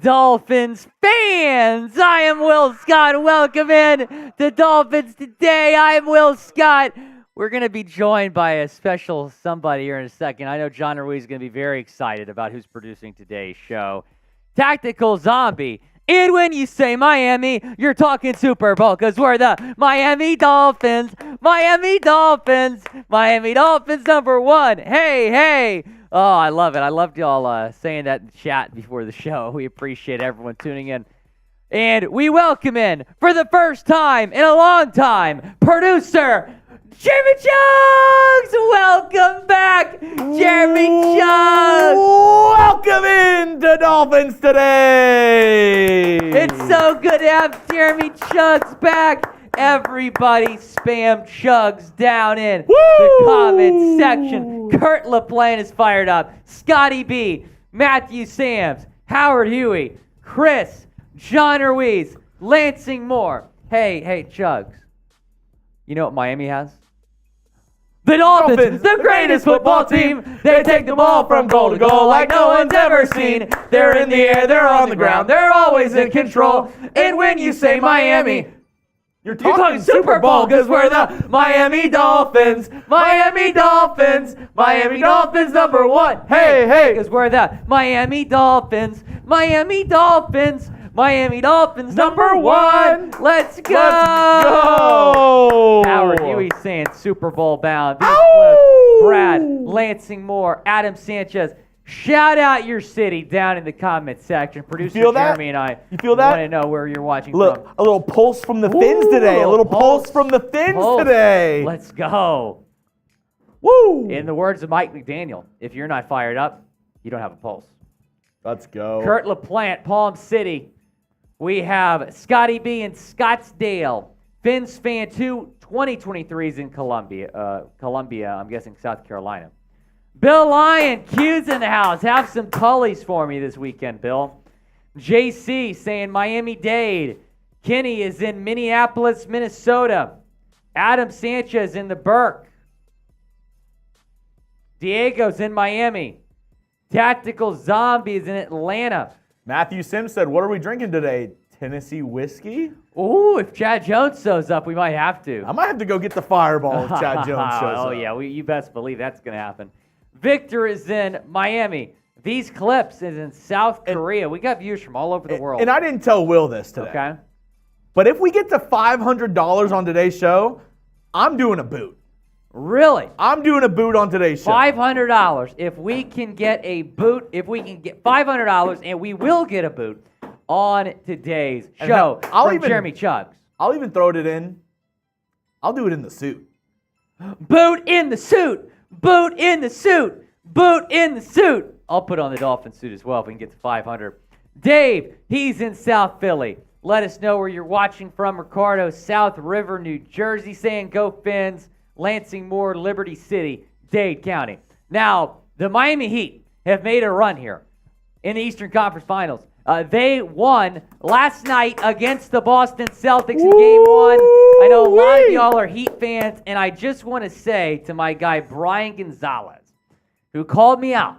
Dolphins fans, I am Will Scott. Welcome in to Dolphins Today. I am Will Scott. We're going to be joined by a special somebody here in a second. I know John Ruiz is going to be very excited about who's producing today's show. Tactical Zombie. And when you say Miami, you're talking Super Bowl because we're the Miami Dolphins. Miami Dolphins. Miami Dolphins #1. Hey, hey. Oh, I love it. I loved y'all saying that in chat before the show. We appreciate everyone tuning in. And we welcome in, for the first time in a long time, producer Jeremy Chuggs! Welcome back, Jeremy Chuggs! Welcome in to Dolphins Today! It's so good to have Jeremy Chuggs back. Everybody spam Chuggs down in the comments section. Kurt LaPlante is fired up. Scotty B, Matthew Sams, Howard Huey, Chris, John Ruiz, Lansing Moore. Hey, Chuggs. You know what Miami has? The Dolphins, the greatest football team. They take the ball from goal to goal like no one's ever seen. They're in the air, they're on the ground, they're always in control. And when you say Miami, you're talking Super Bowl because we're the Miami Dolphins. Miami Dolphins. Miami Dolphins #1. Hey, hey, because we're the Miami Dolphins. Miami Dolphins. Miami Dolphins #1. Let's go. Howard Huey saying Super Bowl bound. Brad, Lansing Moore, Adam Sanchez. Shout out your city down in the comment section. Producer Jeremy and I want to know where you're watching from. A little pulse from the Fins today. A little pulse from the Fins today. Let's go. Woo! In the words of Mike McDaniel, if you're not fired up, you don't have a pulse. Let's go. Kurt LaPlante, Palm City. We have Scotty B in Scottsdale. Fins Fan 2, 2023 is in Columbia, I'm guessing South Carolina. Bill Lyon, Q's in the house. Have some Tullies for me this weekend, Bill. JC saying Miami-Dade. Kenny is in Minneapolis, Minnesota. Adam Sanchez in the Burke. Diego's in Miami. Tactical Zombie is in Atlanta. Matthew Sims said, what are we drinking today? Tennessee whiskey? Ooh, if Chad Jones shows up, we might have to. I might have to go get the fireball if Chad Jones shows up. Oh, yeah, you best believe that's going to happen. Victor is in Miami. These Clips is in South Korea. We got viewers from all over the world. And I didn't tell Will this today. Okay. But if we get to $500 on today's show, I'm doing a boot. Really? I'm doing a boot on today's show. $500. If we can get a boot, if we can get $500, and we will get a boot on today's show from Jeremy Chuggs. I'll even throw it in. I'll do it in the suit. Boot in the suit. Boot in the suit. Boot in the suit. I'll put on the Dolphin suit as well if we can get to 500. Dave, he's in South Philly. Let us know where you're watching from. Ricardo, South River, New Jersey, saying go Fins. Lansing Moore, Liberty City, Dade County. Now, the Miami Heat have made a run here in the Eastern Conference Finals. They won last night against the Boston Celtics in Game 1. I know a lot of y'all are Heat fans, and I just want to say to my guy Brian Gonzalez, who called me out.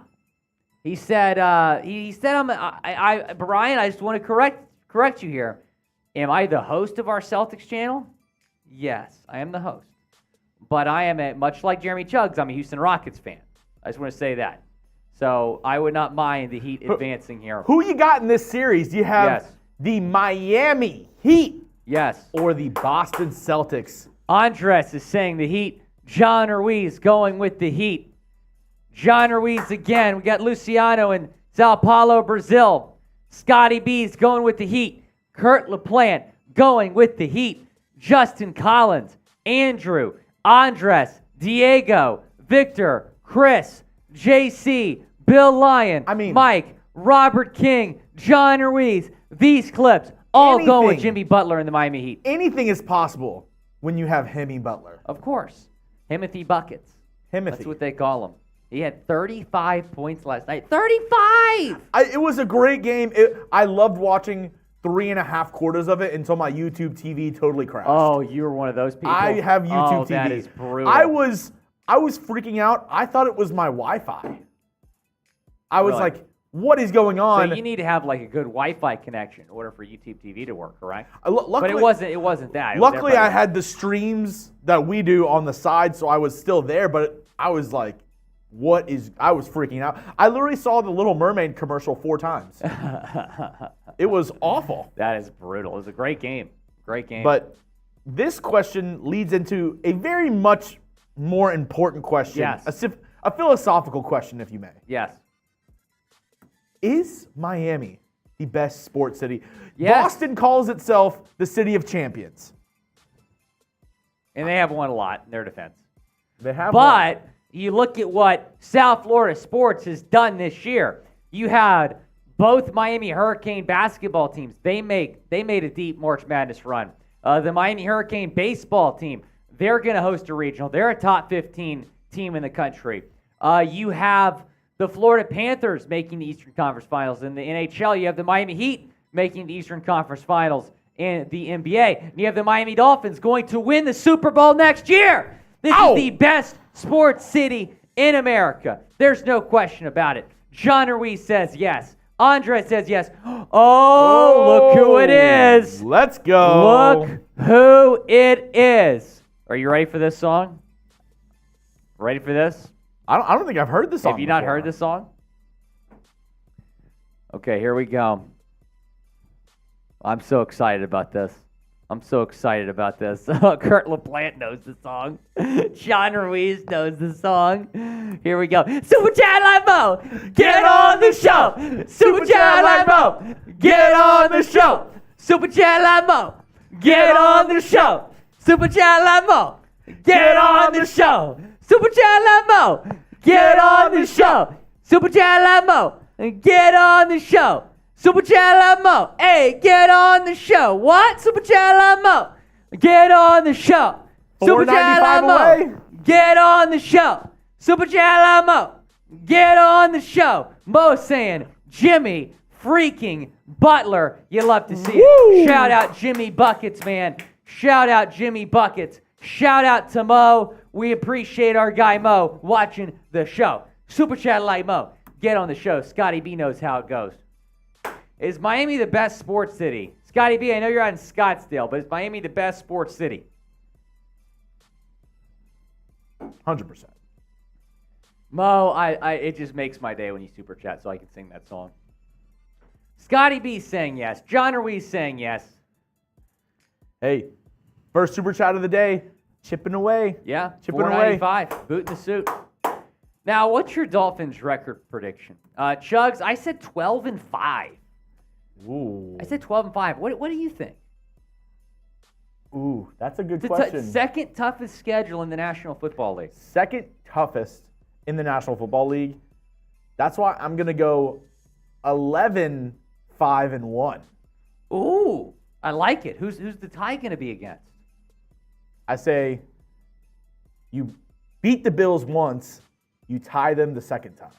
He said, Brian, I just want to correct you here. Am I the host of our Celtics channel? Yes, I am the host. But I am, much like Jeremy Chuggs, I'm a Houston Rockets fan. I just want to say that. So I would not mind the Heat advancing here. Who you got in this series? Do you have the Miami Heat? Yes. Or the Boston Celtics? Andres is saying the Heat. John Ruiz going with the Heat. John Ruiz again. We got Luciano in Sao Paulo, Brazil. Scotty B's going with the Heat. Kurt LaPlante going with the Heat. Justin Collins. Andrew. Andres. Diego. Victor. Chris. JC. Bill Lyon. Mike. Robert King. John Ruiz. These Clips. All going with Jimmy Butler in the Miami Heat. Anything is possible when you have Hemi Butler. Of course. Himothy Buckets. That's what they call him. He had 35 points last night. 35! It was a great game. I loved watching 3.5 quarters of it until my YouTube TV totally crashed. Oh, you were one of those people? I have YouTube TV. That is brutal. I was freaking out. I thought it was my Wi-Fi. I was like, what is going on. So you need to have like a good Wi-Fi connection in order for YouTube TV to work, correct? Luckily, but it wasn't that. Luckily, I had the streams that we do on the side, so I was still there. But I was like, I was freaking out. I literally saw the Little Mermaid commercial 4 times. It was awful. That is brutal. It was a great game. Great game. But this question leads into a very much more important question. Yes. A philosophical question, if you may. Yes. Is Miami the best sports city? Yes. Boston calls itself the city of champions. And they have won a lot in their defense. They have But won. You look at what South Florida sports has done this year. You had both Miami Hurricane basketball teams. They made a deep March Madness run. The Miami Hurricane baseball team, they're going to host a regional. They're a top 15 team in the country. You have the Florida Panthers making the Eastern Conference Finals. In the NHL, you have the Miami Heat making the Eastern Conference Finals in the NBA. And you have the Miami Dolphins going to win the Super Bowl next year. This is the best sports city in America. There's no question about it. John Ruiz says yes. Andre says yes. Oh, look who it is. Let's go. Look who it is. Are you ready for this song? Ready for this? I don't think I've heard this song Have you not before. heard this song? Okay, here we go. I'm so excited about this. Kurt LaPlante knows the song. John Ruiz knows the song. Here we go. Super Chat Live Mo, get on the show. Super Chat Live Mo, get on the show. Super Chat Live Mo, get on the show. Super Chat Live Mo, get on the show. Super Chat Live Mo, get on the show. Super Chat Live Mo, get on the show. Super Chat Live Mo, hey, get on the show. What? Super Chat Live Mo, get on the show. Super Chat Live Mo, get on the show. Super Chat Live Mo, get on the show. Mo saying, Jimmy freaking Butler. You love to see it. Shout out Jimmy Buckets, man. Shout out Jimmy Buckets. Shout out to Mo. We appreciate our guy Mo watching the show. Super Chat Live Mo, get on the show. Scotty B knows how it goes. Is Miami the best sports city? Scotty B, I know you're out in Scottsdale, but is Miami the best sports city? 100%. Mo, it just makes my day when you super chat so I can sing that song. Scotty B saying yes. John Ruiz saying yes. Hey, first super chat of the day, chipping away. Yeah, chipping away. $4.95, boot in the suit. Now, what's your Dolphins record prediction? Chugs, I said 12-5. Ooh. I said 12-5. What do you think? Ooh, that's a good It's question. the second toughest schedule in the National Football League. Second toughest in the National Football League. That's why I'm going to go 11-5-1. Ooh, I like it. Who's the tie going to be against? I say you beat the Bills once, you tie them the second time.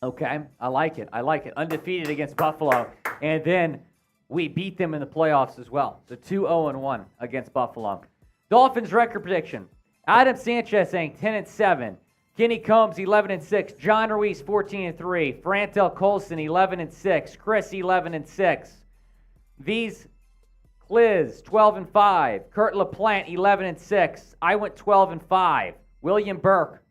Okay, I like it. Undefeated against Buffalo, and then we beat them in the playoffs as well. So 2-0-1 against Buffalo. Dolphins record prediction. Adam Sanchez saying 10-7. Kenny Combs 11-6. John Ruiz 14-3. Frantel Colson 11-6. Chris 11-6. These Cliz 12-5. Kurt LaPlante 11-6. I went 12-5. William Burke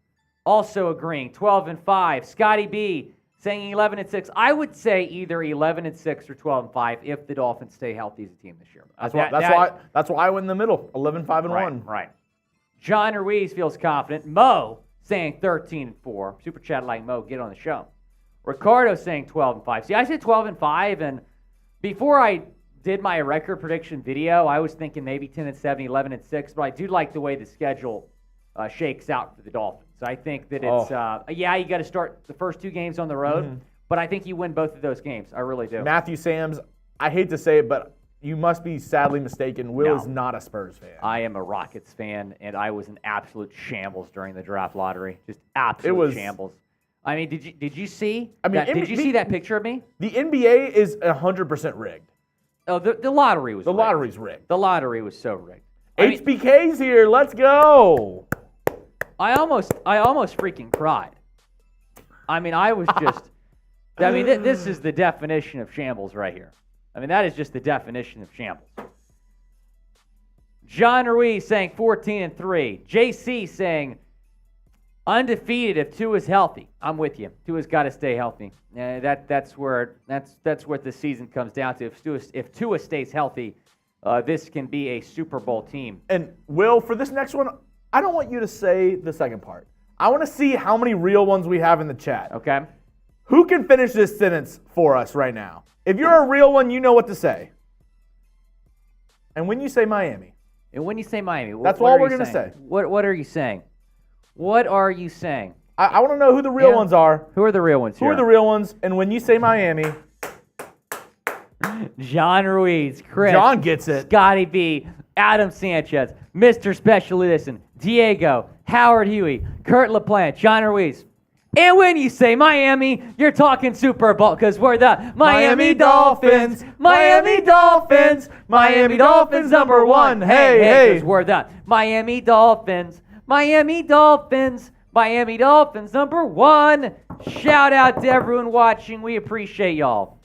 also agreeing 12-5. Scotty B saying 11-6. I would say either 11-6 or 12-5 if the Dolphins stay healthy as a team this year. That's why I went in the middle, 11-5-1. Right. John Ruiz feels confident. Mo saying 13-4. Super chat like Mo, get on the show. Ricardo saying 12-5. See, I said 12-5, and before I did my record prediction video, I was thinking maybe 10-7, 11-6, but I do like the way the schedule shakes out for the Dolphins. So I think that it's, you got to start the first 2 games on the road, but I think you win both of those games. I really do. Matthew Sams, I hate to say it, but you must be sadly mistaken. Will is not a Spurs fan. I am a Rockets fan, and I was an absolute shambles during the draft lottery. Just absolute shambles. I mean, did you see? Did you see that picture of me? The NBA is 100% rigged. Oh, the lottery was rigged. The lottery's rigged. The lottery was so rigged. HBK's here. Let's go. I almost freaking cried. I mean, I was just I mean, this is the definition of shambles right here. I mean, that is just the definition of shambles. John Ruiz saying 14-3. JC saying undefeated if Tua's healthy. I'm with you. Tua's got to stay healthy. That's what the season comes down to. If Tua stays healthy, this can be a Super Bowl team. And Will, for this next one, I don't want you to say the second part. I want to see how many real ones we have in the chat. Okay. Who can finish this sentence for us right now? If you're a real one, you know what to say. And when you say Miami. And when you say Miami, that's all we're going to say. What are you saying? What are you saying? I want to know who the real ones are. Who are the real ones here? Who are the real ones? And when you say Miami. John Ruiz, Chris. John gets it. Scotty B, Adam Sanchez, Mr. Special Edition, Diego, Howard Huey, Kurt LaPlante, John Ruiz. And when you say Miami, you're talking Super Bowl because we're the Miami Dolphins. Miami Dolphins. Miami Dolphins number one. Hey. Because we're the Miami Dolphins. Miami Dolphins. Miami Dolphins number one. Shout out to everyone watching. We appreciate y'all.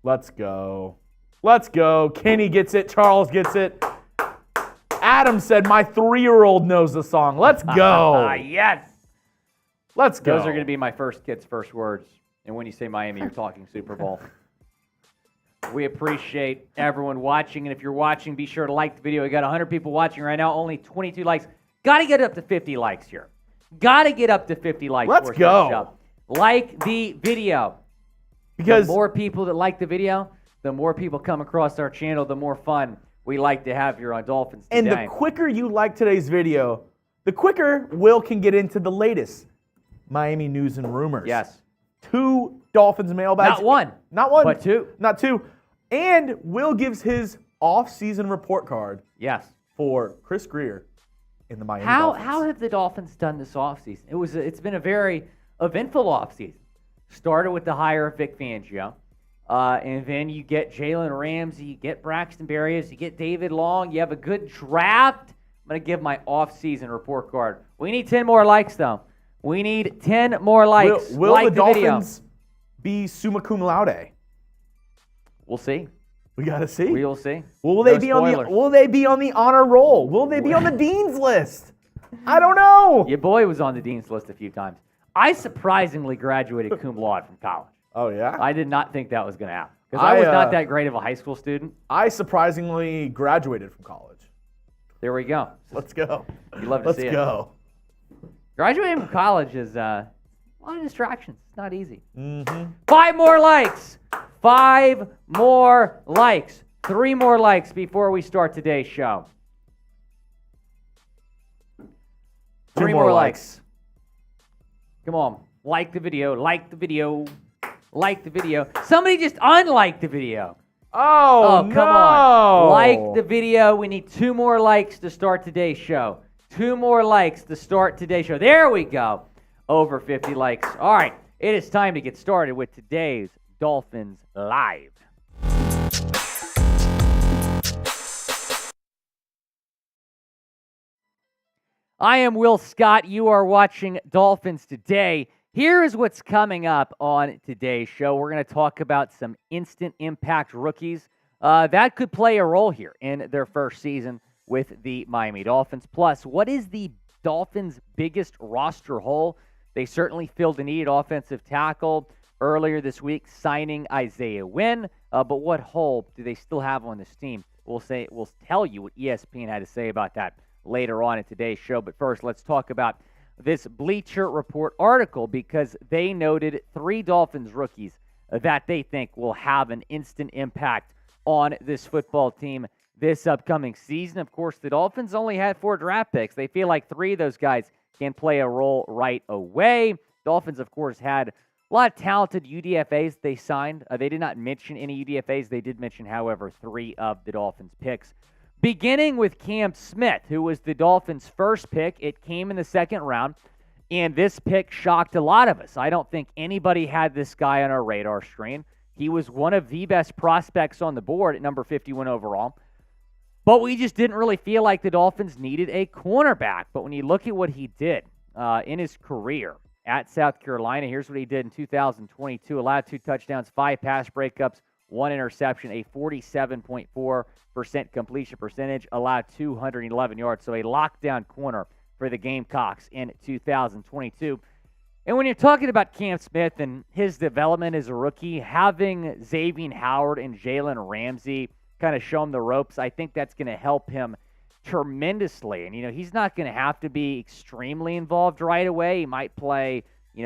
Let's go. Let's go. Kenny gets it. Charles gets it. Adam said my 3-year-old knows the song. Let's go. Yes. Let's go. Those are going to be my kid's first words. And when you say Miami, you're talking Super Bowl. We appreciate everyone watching. And if you're watching, be sure to like the video. We got 100 people watching right now, only 22 likes. Got to get up to 50 likes here. Got to get up to 50 likes. Let's go. Like the video. Because the more people that like the video, the more people come across our channel, the more fun we like to have here on Dolphins Today. And the quicker you like today's video, the quicker Will can get into the latest Miami news and rumors. Yes. 2 Dolphins mailbags. Not one. But 2. Not 2. And Will gives his off-season report card. Yes. For Chris Greer in the Miami Dolphins. How have the Dolphins done this offseason? It's been a very eventful offseason. Started with the hire of Vic Fangio. And then you get Jalen Ramsey, you get Braxton Berrios, you get David Long. You have a good draft. I'm going to give my off-season report card. We need 10 more likes, though. We need 10 more likes. Will like the Dolphins video. be summa cum laude? We'll see. We got to see. We will see. Will they be on the honor roll? Will they be on the dean's list? I don't know. Your boy was on the dean's list a few times. I surprisingly graduated cum laude from college. Oh, yeah? I did not think that was going to happen. Because I was not that great of a high school student. I surprisingly graduated from college. There we go. Let's go. You love to see it. Let's go. Graduating from college is a lot of distractions. It's not easy. Mm-hmm. 5 more likes. 5 more likes. 3 more likes before we start today's show. 3 more likes. Come on. Like the video. Like the video. Like the video. Somebody just unliked the video. Oh, come on. Like the video. We need 2 more likes to start today's show. 2 more likes to start today's show. There we go. Over 50 likes. All right. It is time to get started with today's Dolphins Live. I am Will Scott. You are watching Dolphins Today. Here is what's coming up on today's show. We're going to talk about some instant impact rookies that could play a role here in their first season with the Miami Dolphins. Plus, what is the Dolphins' biggest roster hole? They certainly filled a need at offensive tackle earlier this week, signing Isaiah Wynn. But what hole do they still have on this team? We'll tell you what ESPN had to say about that later on in today's show. But first, let's talk about this Bleacher Report article because they noted 3 Dolphins rookies that they think will have an instant impact on this football team this upcoming season. Of course, the Dolphins only had 4 draft picks. They feel like 3 of those guys can play a role right away. Dolphins, of course, had a lot of talented UDFAs they signed. They did not mention any UDFAs. They did mention, however, 3 of the Dolphins picks. Beginning with Cam Smith, who was the Dolphins' first pick. It came in the 2nd round, and this pick shocked a lot of us. I don't think anybody had this guy on our radar screen. He was one of the best prospects on the board at number 51 overall. But we just didn't really feel like the Dolphins needed a cornerback. But when you look at what he did in his career, at South Carolina. Here's what he did in 2022. Allowed 2 touchdowns, 5 pass breakups, 1 interception, a 47.4% completion percentage, allowed 211 yards. So a lockdown corner for the Gamecocks in 2022. And when you're talking about Cam Smith and his development as a rookie, having Xavier Howard and Jalen Ramsey kind of show him the ropes, I think that's going to help him tremendously. And, he's not going to have to be extremely involved right away. He might play,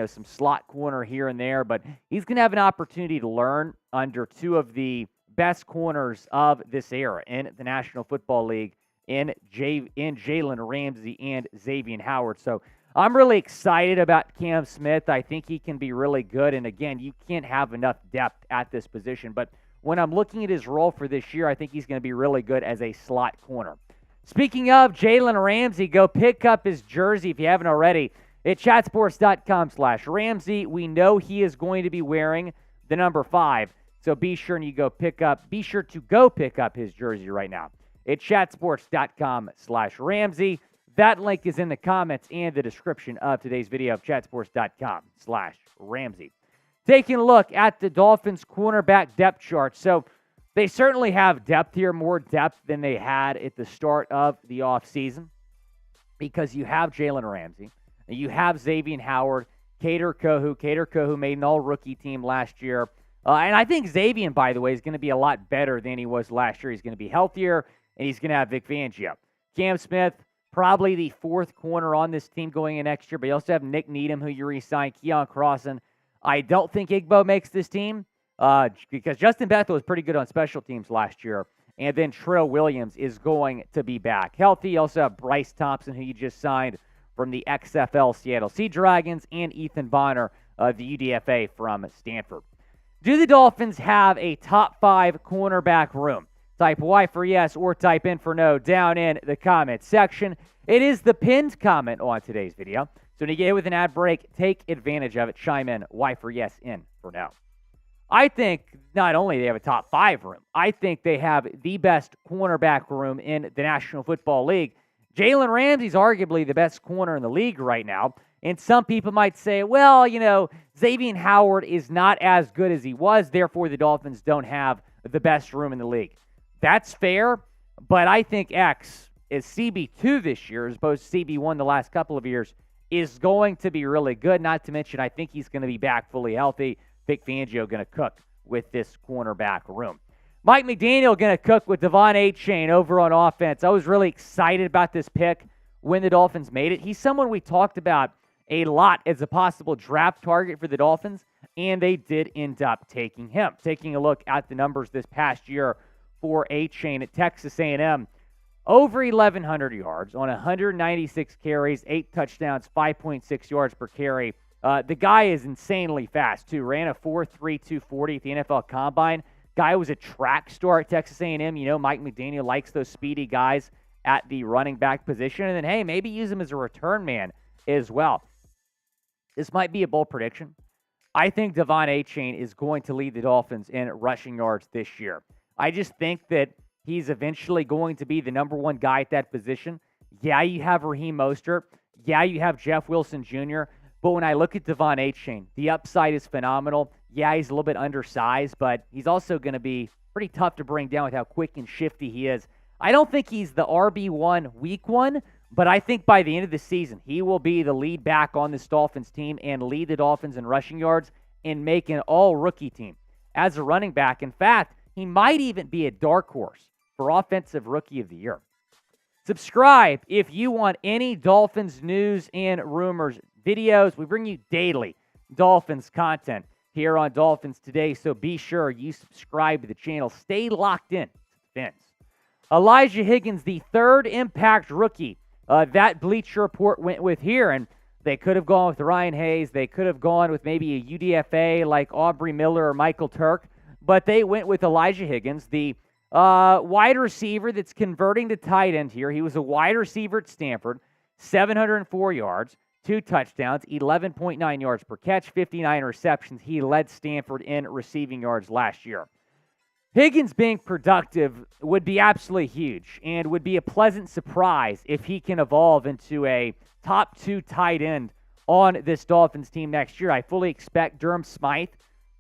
some slot corner here and there, but he's going to have an opportunity to learn under 2 of the best corners of this era in the National Football League in Jalen Ramsey and Xavier Howard. So I'm really excited about Cam Smith. I think he can be really good. And again, you can't have enough depth at this position. But when I'm looking at his role for this year, I think he's going to be really good as a slot corner. Speaking of Jalen Ramsey, go pick up his jersey if you haven't already at chatsports.com/Ramsey. We know he is going to be wearing the number 5. So be sure to go pick up his jersey right now at chatsports.com/Ramsey. That link is in the comments and the description of today's video of chatsports.com/Ramsey. Taking a look at the Dolphins cornerback depth chart. So they certainly have depth here, more depth than they had at the start of the offseason, because you have Jalen Ramsey, and you have Xavier Howard, Kader Kohou made an all-rookie team last year. And I think Xavier, by the way, is going to be a lot better than he was last year. He's going to be healthier, and he's going to have Vic Fangio. Cam Smith, probably the 4th corner on this team going in next year, but you also have Nick Needham, who you re-signed, Keon Crossan. I don't think Igbo makes this team because Justin Bethel was pretty good on special teams last year, and then Trill Williams is going to be back healthy. You also have Bryce Thompson, who you just signed from the XFL Seattle Sea Dragons, and Ethan Bonner, the UDFA from Stanford. Do the Dolphins have a top 5 cornerback room? Type Y for yes or type in for no down in the comment section. It is the pinned comment on today's video. So when you get hit with an ad break, take advantage of it. Chime in Y for yes, in for no. I think not only do they have a top 5 room, I think they have the best cornerback room in the National Football League. Jalen Ramsey's arguably the best corner in the league right now. And some people might say, well, Xavier Howard is not as good as he was, therefore the Dolphins don't have the best room in the league. That's fair, but I think X is CB2 this year, as opposed to CB1 the last couple of years, is going to be really good. Not to mention, I think he's going to be back fully healthy. Vic Fangio going to cook with this cornerback room. Mike McDaniel going to cook with Devon Achane over on offense. I was really excited about this pick when the Dolphins made it. He's someone we talked about a lot as a possible draft target for the Dolphins, and they did end up taking him. Taking a look at the numbers this past year for Achane at Texas A&M, over 1,100 yards on 196 carries, 8 touchdowns, 5.6 yards per carry. The guy is insanely fast, too. Ran a 4.3 240 at the NFL Combine. Guy was a track star at Texas A&M. Mike McDaniel likes those speedy guys at the running back position. And then, hey, maybe use him as a return man as well. This might be a bold prediction. I think Devon Achane is going to lead the Dolphins in rushing yards this year. I just think that he's eventually going to be the number 1 guy at that position. Yeah, you have Raheem Mostert. Yeah, you have Jeff Wilson Jr. But when I look at Devon Achane, the upside is phenomenal. Yeah, he's a little bit undersized, but he's also going to be pretty tough to bring down with how quick and shifty he is. I don't think he's the RB1 week 1, but I think by the end of the season, he will be the lead back on this Dolphins team and lead the Dolphins in rushing yards and make an all-rookie team as a running back. In fact, he might even be a dark horse for Offensive Rookie of the Year. Subscribe if you want any Dolphins news and rumors videos. We bring you daily Dolphins content here on Dolphins Today, so be sure you subscribe to the channel. Stay locked in to the Fins. Elijah Higgins, the 3rd impact rookie that Bleacher Report went with here, and they could have gone with Ryan Hayes. They could have gone with maybe a UDFA like Aubrey Miller or Michael Turk, but they went with Elijah Higgins, the wide receiver that's converting to tight end here. He was a wide receiver at Stanford, 704 yards, 2 touchdowns, 11.9 yards per catch, 59 receptions. He led Stanford in receiving yards last year. Higgins being productive would be absolutely huge and would be a pleasant surprise if he can evolve into a top 2 tight end on this Dolphins team next year. I fully expect Durham Smythe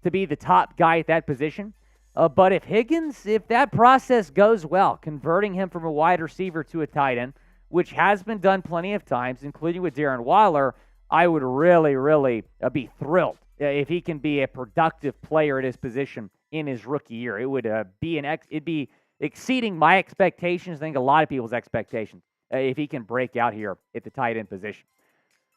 to be the top guy at that position. But if that process goes well, converting him from a wide receiver to a tight end, which has been done plenty of times, including with Darren Waller, I would really, really be thrilled if he can be a productive player at his position in his rookie year. It would it'd be exceeding my expectations. I think a lot of people's expectations if he can break out here at the tight end position.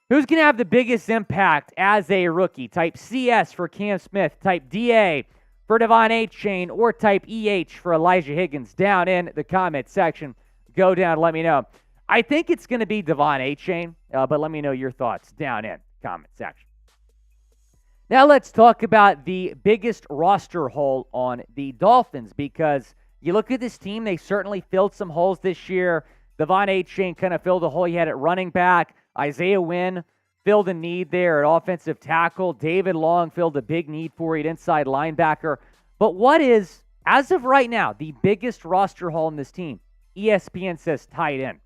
Who's going to have the biggest impact as a rookie? Type CS for Cam Smith, type DA for Devon Achane, or type EH for Elijah Higgins down in the comment section. Go down and let me know. I think it's going to be Devon Achane, but let me know your thoughts down in the comment section. Now let's talk about the biggest roster hole on the Dolphins, because you look at this team, they certainly filled some holes this year. Devon Achane kind of filled a hole he had at running back. Isaiah Wynn filled a need there at offensive tackle. David Long filled a big need for it inside linebacker. But what is, as of right now, the biggest roster hole in this team? ESPN says tight end.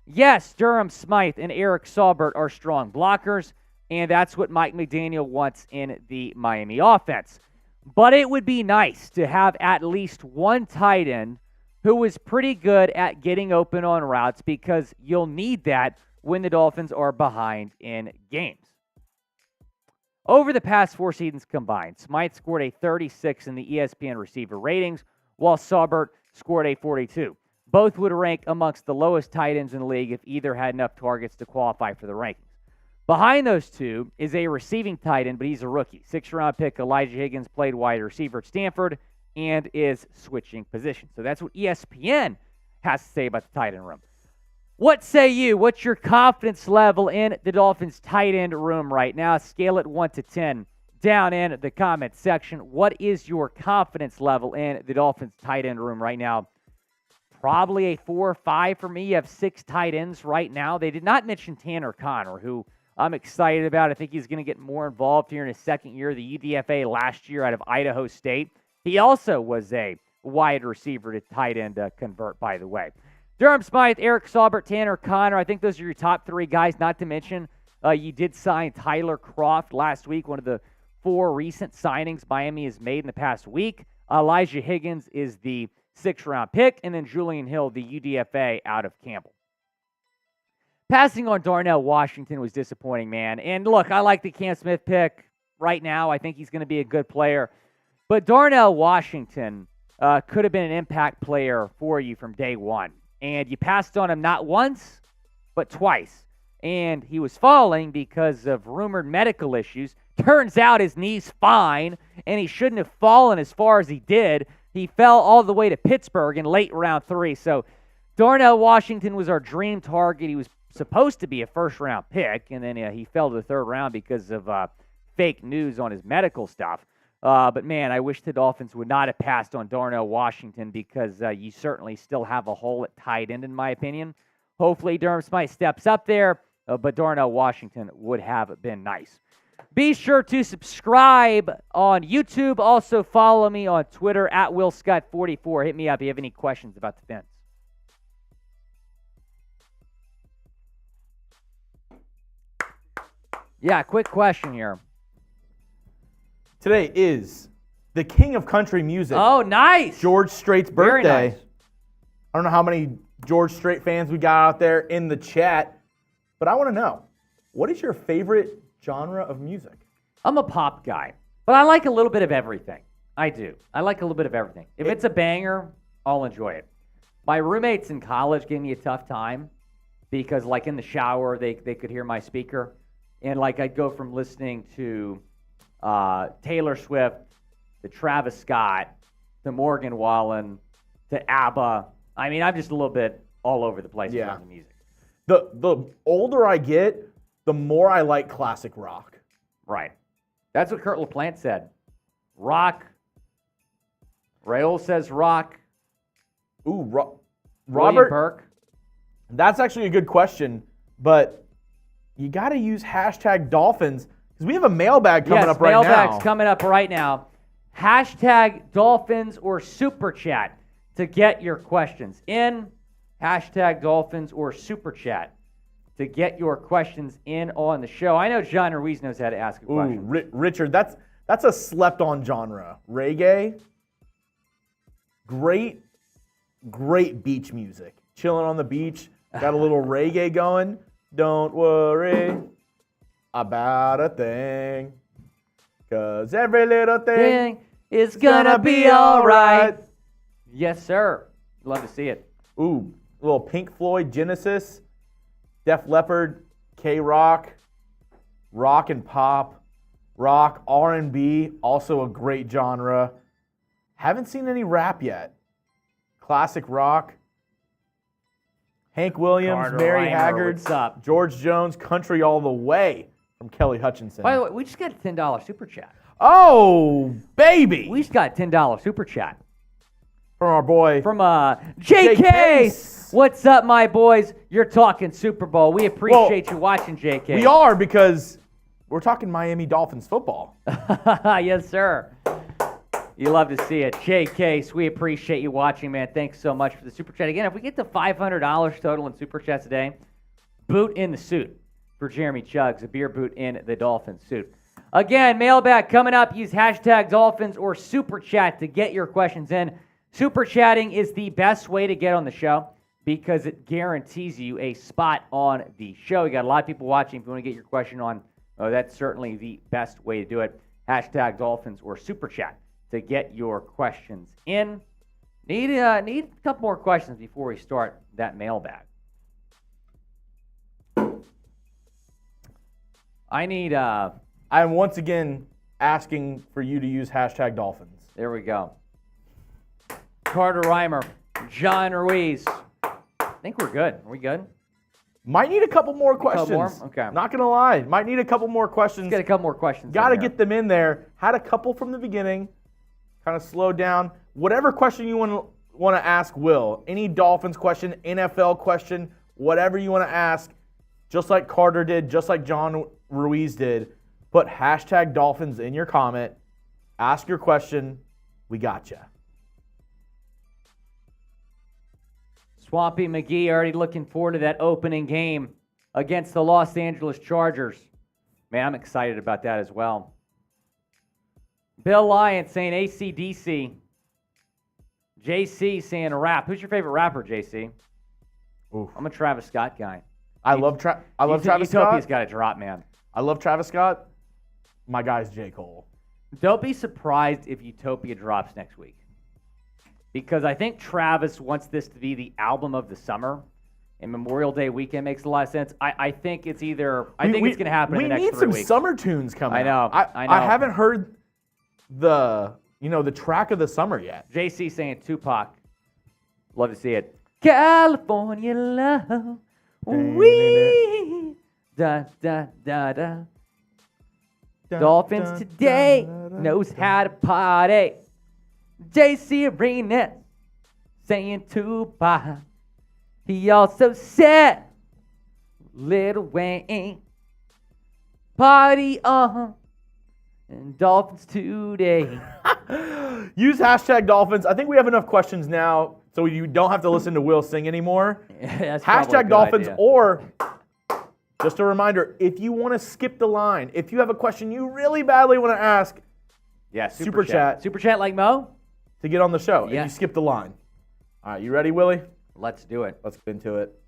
Yes, Durham Smythe and Eric Saubert are strong blockers, and that's what Mike McDaniel wants in the Miami offense. But it would be nice to have at least one tight end who is pretty good at getting open on routes, because you'll need that when the Dolphins are behind in games. Over the past 4 seasons combined, Smythe scored a 36 in the ESPN receiver ratings, while Saubert scored a 42. Both would rank amongst the lowest tight ends in the league if either had enough targets to qualify for the rankings. Behind those two is a receiving tight end, but he's a rookie. 6th-round pick Elijah Higgins played wide receiver at Stanford and is switching positions. So that's what ESPN has to say about the tight end room. What say you? What's your confidence level in the Dolphins tight end room right now? Scale it 1 to 10 down in the comment section. What is your confidence level in the Dolphins tight end room right now? Probably a 4 or 5 for me. You have 6 tight ends right now. They did not mention Tanner Connor, who I'm excited about. I think he's going to get more involved here in his second year. The UDFA last year out of Idaho State. He also was a wide receiver to tight end convert, by the way. Durham Smythe, Eric Saubert, Tanner Connor. I think those are your top 3 guys. Not to mention, you did sign Tyler Kroft last week, one of the 4 recent signings Miami has made in the past week. Elijah Higgins is the 6th-round pick, and then Julian Hill, the UDFA out of Campbell. Passing on Darnell Washington was disappointing, man. And look, I like the Cam Smith pick right now. I think he's going to be a good player. But Darnell Washington could have been an impact player for you from day one. And you passed on him not once, but twice. And he was falling because of rumored medical issues. Turns out his knee's fine, and he shouldn't have fallen as far as he did. He fell all the way to Pittsburgh in late round 3. So Darnell Washington was our dream target. He was supposed to be a first-round pick, and then he fell to the 3rd round because of fake news on his medical stuff. But, man, I wish the Dolphins would not have passed on Darnell Washington, because you certainly still have a hole at tight end, in my opinion. Hopefully Durham Smythe steps up there, but Darnell Washington would have been nice. Be sure to subscribe on YouTube. Also follow me on Twitter at WillScott44. Hit me up if you have any questions about the Fins. Yeah, quick question here. Today is the king of country music. Oh, nice. George Strait's Very birthday. nice. I don't know how many George Strait fans we got out there in the chat, but I want to know, what is your favorite genre of music? I'm a pop guy, but I like a little bit of everything. I do. I like a little bit of everything. If it's a banger, I'll enjoy it. My roommates in college gave me a tough time because, like, in the shower, they could hear my speaker. And, like, I'd go from listening to Taylor Swift to Travis Scott to Morgan Wallen to ABBA. I mean, I'm just a little bit all over the place around the music. The older I get, the more I like classic rock. Right. That's what Kurt LaPlante said. Rock. Raul says rock. Ooh, William Robert Burke. That's actually a good question, but you got to use hashtag Dolphins because we have a mailbag coming up right now. Yes, mailbag's coming up right now. Hashtag Dolphins or Super Chat to get your questions in. Hashtag Dolphins or Super Chat to get your questions in on the show. I know John Ruiz knows how to ask a question. Richard, that's a slept-on genre. Reggae, great beach music. Chilling on the beach, got a little reggae going. Don't worry about a thing, 'cause every little thing is gonna be all right. Yes, sir. Love to see it. Ooh, a little Pink Floyd, Genesis, Def Leppard, K-Rock, rock and pop, rock, R&B, also a great genre. Haven't seen any rap yet. Classic rock. Hank Williams, Carter Mary Reimer, Haggard, what's up? George Jones, Country All the Way from Kelly Hutchinson. By the way, we just got a $10 super chat. Oh, baby! We just got a $10 super chat. From our boy. From JK. Case. What's up, my boys? You're talking Super Bowl. We appreciate you watching, JK. We are, because we're talking Miami Dolphins football. Yes, sir. You love to see it. JK, we appreciate you watching, man. Thanks so much for the super chat. Again, if we get to $500 total in super chats today, boot in the suit for Jeremy Chuggs, a beer boot in the Dolphins suit. Again, mailbag coming up. Use hashtag Dolphins or super chat to get your questions in. Super chatting is the best way to get on the show because it guarantees you a spot on the show. We got a lot of people watching. If you want to get your question on, that's certainly the best way to do it. Hashtag Dolphins or super chat to get your questions in. Need a couple more questions before we start that mailbag. I'm once again asking for you to use hashtag Dolphins. There we go. Carter Reimer, John Ruiz. I think we're good. Are we good? Might need a couple more questions. Couple more? Okay. Not going to lie. Might need a couple more questions. Let's get a couple more questions. Got to get them in there. Had a couple from the beginning. Kind of slowed down. Whatever question you want to ask, Will. Any Dolphins question, NFL question, whatever you want to ask, just like Carter did, just like John Ruiz did, put hashtag Dolphins in your comment. Ask your question. We got you. Swampy McGee already looking forward to that opening game against the Los Angeles Chargers. Man, I'm excited about that as well. Bill Lyon saying AC/DC. JC saying a rap. Who's your favorite rapper, JC? Oof. I'm a Travis Scott guy. I love Travis Utopia's Scott. got to drop, man. I love Travis Scott. My guy's J. Cole. Don't be surprised if Utopia drops next week. Because I think Travis wants this to be the album of the summer, and Memorial Day weekend makes a lot of sense. I think it's either. I think it's going to happen in the next 3 weeks. We need some summer tunes coming. I know. I haven't heard the track of the summer yet. JC saying Tupac. Love to see it. California love. We da da da da. Dolphins Today knows how to party. JC Arena saying Tupac. He also said Lil Wayne. Party on. And Dolphins Today. Use hashtag Dolphins. I think we have enough questions now so you don't have to listen to Will sing anymore. Yeah, hashtag Dolphins idea. Or just a reminder, if you want to skip the line, if you have a question you really badly want to ask, yeah, super chat. Super chat like Mo? To get on the show. Yeah. And you skip the line. All right, you ready, Willie? Let's do it. Let's get into it.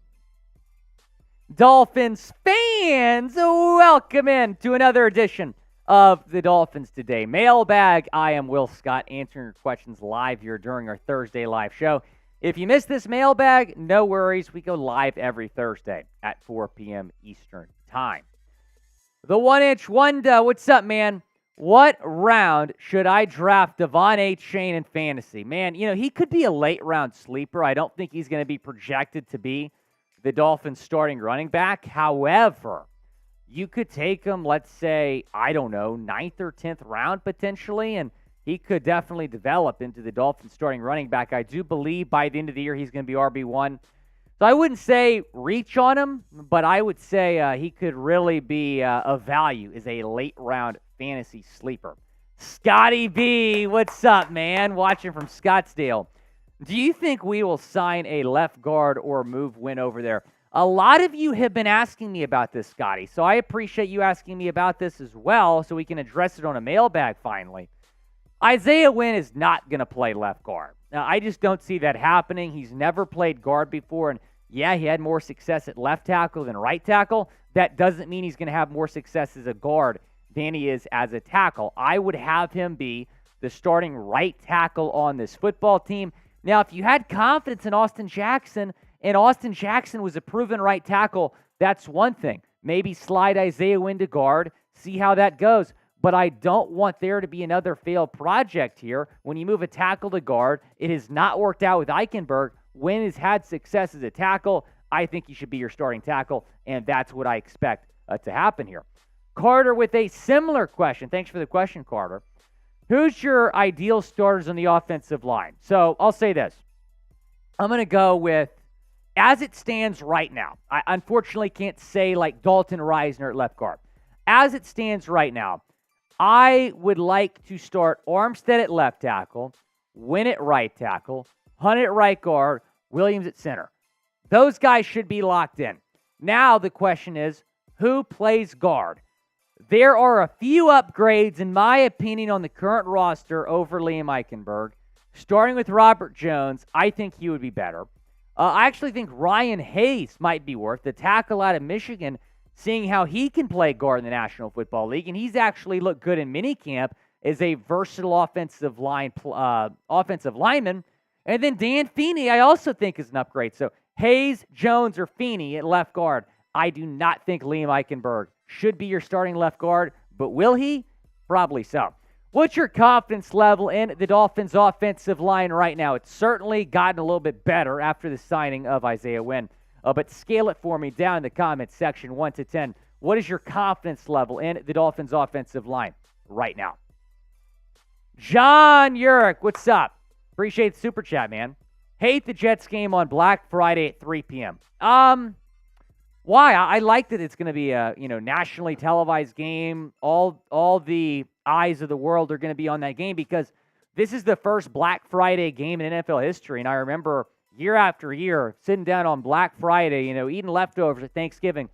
Dolphins fans, welcome in to another edition of the Dolphins Today Mailbag. I am Will Scott answering your questions live here during our Thursday live show. If you missed this mailbag, no worries. We go live every Thursday at 4 p.m. Eastern Time. The 1-inch Wanda, what's up, man? What round should I draft Devon Achane in fantasy? Man, he could be a late-round sleeper. I don't think he's going to be projected to be the Dolphins' starting running back. However, you could take him, let's say, 9th or 10th round potentially, and he could definitely develop into the Dolphins' starting running back. I do believe by the end of the year he's going to be RB1. So I wouldn't say reach on him, but I would say he could really be of value as a late-round fantasy sleeper. Scotty B, what's up, man? Watching from Scottsdale. Do you think we will sign a left guard or move Wynn over there? A lot of you have been asking me about this, Scotty, so I appreciate you asking me about this as well so we can address it on a mailbag finally. Isaiah Wynn is not going to play left guard. Now, I just don't see that happening. He's never played guard before, and yeah, he had more success at left tackle than right tackle. That doesn't mean he's going to have more success as a guard than he is as a tackle. I would have him be the starting right tackle on this football team. Now, if you had confidence in Austin Jackson, and Austin Jackson was a proven right tackle, that's one thing. Maybe slide Isaiah Wynn to guard, see how that goes. But I don't want there to be another failed project here. When you move a tackle to guard, it has not worked out with Eichenberg. Wynn has had success as a tackle. I think he should be your starting tackle, and that's what I expect to happen here. Carter with a similar question. Thanks for the question, Carter. Who's your ideal starters on the offensive line? So I'll say this. I'm going to go with, as it stands right now, I unfortunately can't say like Dalton Risner at left guard. As it stands right now, I would like to start Armstead at left tackle, Wynn at right tackle, Hunt at right guard, Williams at center. Those guys should be locked in. Now the question is, who plays guard? There are a few upgrades, in my opinion, on the current roster over Liam Eichenberg. Starting with Robert Jones, I think he would be better. I actually think Ryan Hayes might be worth the tackle out of Michigan, seeing how he can play guard in the National Football League, and he's actually looked good in minicamp as a versatile offensive lineman. And then Dan Feeney, I also think is an upgrade. So Hayes, Jones, or Feeney at left guard. I do not think Liam Eichenberg should be your starting left guard, but will he? Probably so. What's your confidence level in the Dolphins' offensive line right now? It's certainly gotten a little bit better after the signing of Isaiah Wynn. But scale it for me down in the comments section, 1 to 10. What is your confidence level in the Dolphins' offensive line right now? John Urich, what's up? Appreciate the super chat, man. Hate the Jets game on Black Friday at 3 p.m. Why? I like that it's going to be a nationally televised game. All the eyes of the world are going to be on that game because this is the first Black Friday game in NFL history. And I remember year after year sitting down on Black Friday, eating leftovers at Thanksgiving.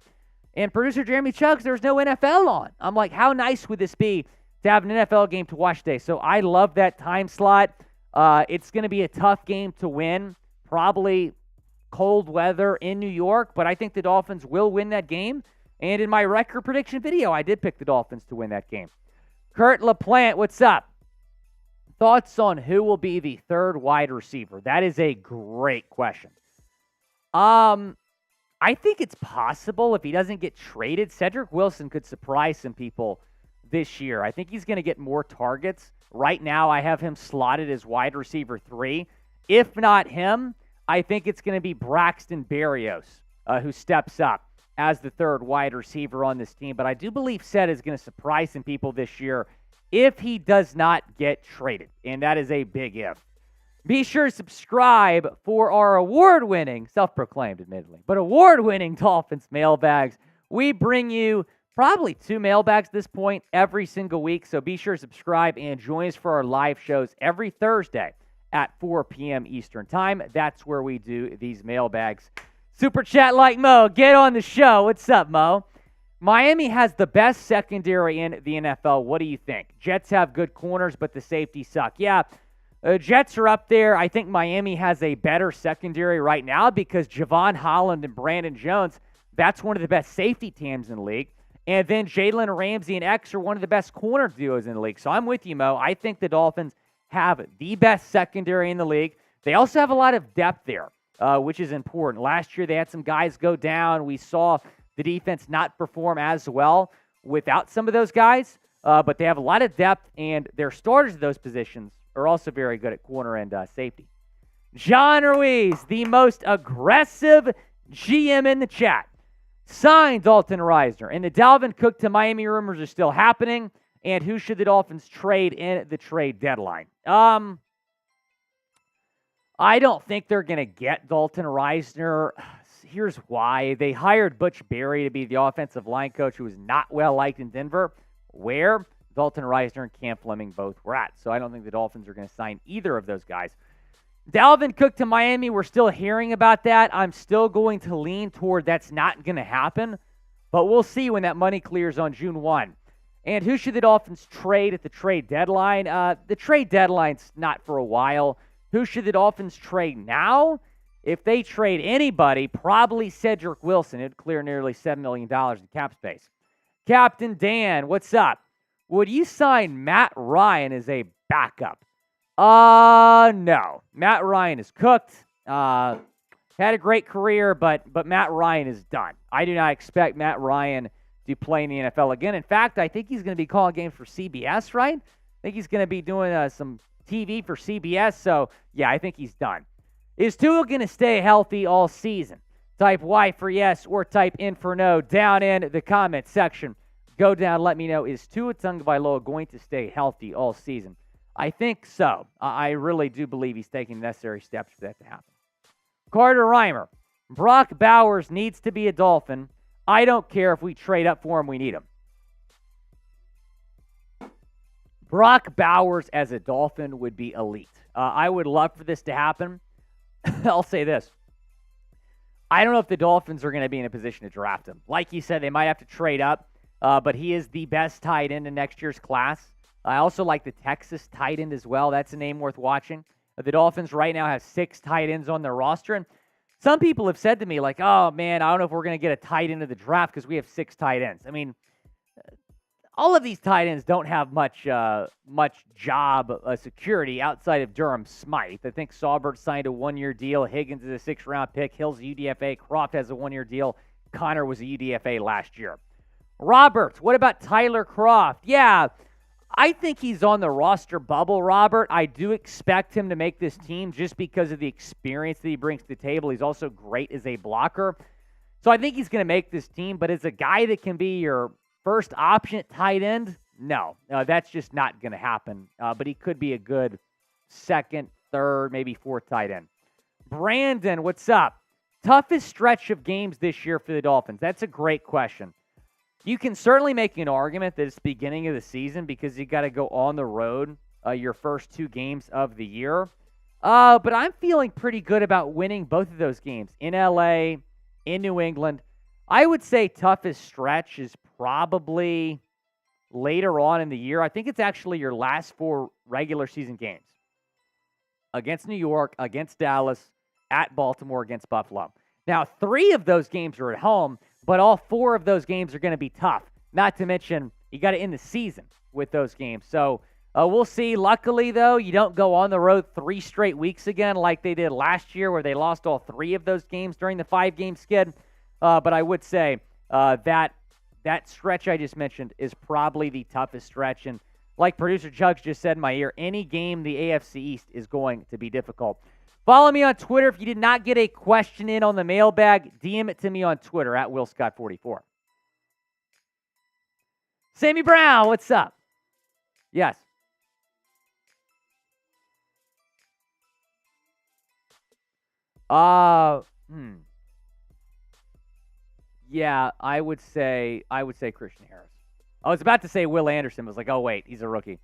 And producer Jeremy Chugs, there's no NFL on. I'm like, how nice would this be to have an NFL game to watch today? So I love that time slot. It's going to be a tough game to win. Probably cold weather in New York, but I think the Dolphins will win that game. And in my record prediction video, I did pick the Dolphins to win that game. Kurt LaPlante, what's up? Thoughts on who will be the third wide receiver? That is a great question. I think it's possible if he doesn't get traded, Cedric Wilson could surprise some people this year. I think he's going to get more targets. Right now, I have him slotted as wide receiver 3. If not him, I think it's going to be Braxton Berrios who steps up as the third wide receiver on this team. But I do believe Ced is going to surprise some people this year if he does not get traded. And that is a big if. Be sure to subscribe for our award-winning, self-proclaimed admittedly, but award-winning Dolphins mailbags. We bring you probably 2 mailbags at this point every single week. So be sure to subscribe and join us for our live shows every Thursday at 4 p.m. Eastern Time. That's where we do these mailbags. Super chat like Mo. Get on the show. What's up, Mo? Miami has the best secondary in the NFL. What do you think? Jets have good corners, but the safeties suck. Yeah, Jets are up there. I think Miami has a better secondary right now because Javon Holland and Brandon Jones, that's one of the best safety teams in the league. And then Jalen Ramsey and X are one of the best corner duos in the league. So I'm with you, Mo. I think the Dolphins have the best secondary in the league. They also have a lot of depth there, which is important. Last year, they had some guys go down. We saw the defense not perform as well without some of those guys, but they have a lot of depth, and their starters at those positions are also very good at corner and safety. John Ruiz, the most aggressive GM in the chat, signed Dalton Risner, and the Dalvin Cook to Miami rumors are still happening. And who should the Dolphins trade in the trade deadline? I don't think they're going to get Dalton Risner. Here's why. They hired Butch Berry to be the offensive line coach who was not well liked in Denver, where Dalton Risner and Cam Fleming both were at. So I don't think the Dolphins are going to sign either of those guys. Dalvin Cook to Miami, we're still hearing about that. I'm still going to lean toward that's not going to happen, but we'll see when that money clears on June 1. And who should the Dolphins trade at the trade deadline? The trade deadline's not for a while. Who should the Dolphins trade now? If they trade anybody, probably Cedric Wilson. It'd clear nearly $7 million in cap space. Captain Dan, what's up? Would you sign Matt Ryan as a backup? No. Matt Ryan is cooked. Had a great career, but Matt Ryan is done. I do not expect Matt Ryan to play in the NFL again. In fact, I think he's going to be calling games for CBS, right? I think he's going to be doing some TV for CBS. So, yeah, I think he's done. Is Tua going to stay healthy all season? Type Y for yes or type in for no down in the comment section. Go down, let me know. Is Tua Tagovailoa going to stay healthy all season? I think so. I really do believe he's taking necessary steps for that to happen. Carter Reimer. Brock Bowers needs to be a Dolphin. I don't care if we trade up for him. We need him. Brock Bowers as a Dolphin would be elite. I would love for this to happen. I'll say this. I don't know if the Dolphins are going to be in a position to draft him. Like you said, they might have to trade up, but he is the best tight end in next year's class. I also like the Texas tight end as well. That's a name worth watching. The Dolphins right now have 6 tight ends on their roster, and some people have said to me, like, oh, man, I don't know if we're going to get a tight end of the draft because we have 6 tight ends. I mean, all of these tight ends don't have much job security outside of Durham Smythe. I think Saubert signed a 1-year deal. Higgins is a 6th-round pick. Hill's a UDFA. Croft has a 1-year deal. Connor was a UDFA last year. Robert, what about Tyler Croft? Yeah, I think he's on the roster bubble, Robert. I do expect him to make this team just because of the experience that he brings to the table. He's also great as a blocker. So I think he's going to make this team, but as a guy that can be your first option at tight end, no, that's just not going to happen. But he could be a good 2nd, 3rd, maybe 4th tight end. Brandon, what's up? Toughest stretch of games this year for the Dolphins? That's a great question. You can certainly make an argument that it's the beginning of the season because you got to go on the road your first 2 games of the year. But I'm feeling pretty good about winning both of those games in LA, in New England. I would say toughest stretch is probably later on in the year. I think it's actually your last 4 regular season games. Against New York, against Dallas, at Baltimore, against Buffalo. Now, 3 of those games are at home, but all 4 of those games are going to be tough. Not to mention, you got to end the season with those games. So we'll see. Luckily, though, you don't go on the road 3 straight weeks again like they did last year where they lost all 3 of those games during the 5-game skid. But I would say that stretch I just mentioned is probably the toughest stretch. And like producer Chugs just said in my ear, any game the AFC East is going to be difficult. Follow me on Twitter. If you did not get a question in on the mailbag, DM it to me on Twitter at WillScott44. Sammy Brown, what's up? Yes. Yeah, I would say Christian Harris. I was about to say Will Anderson. I was like, oh wait, he's a rookie.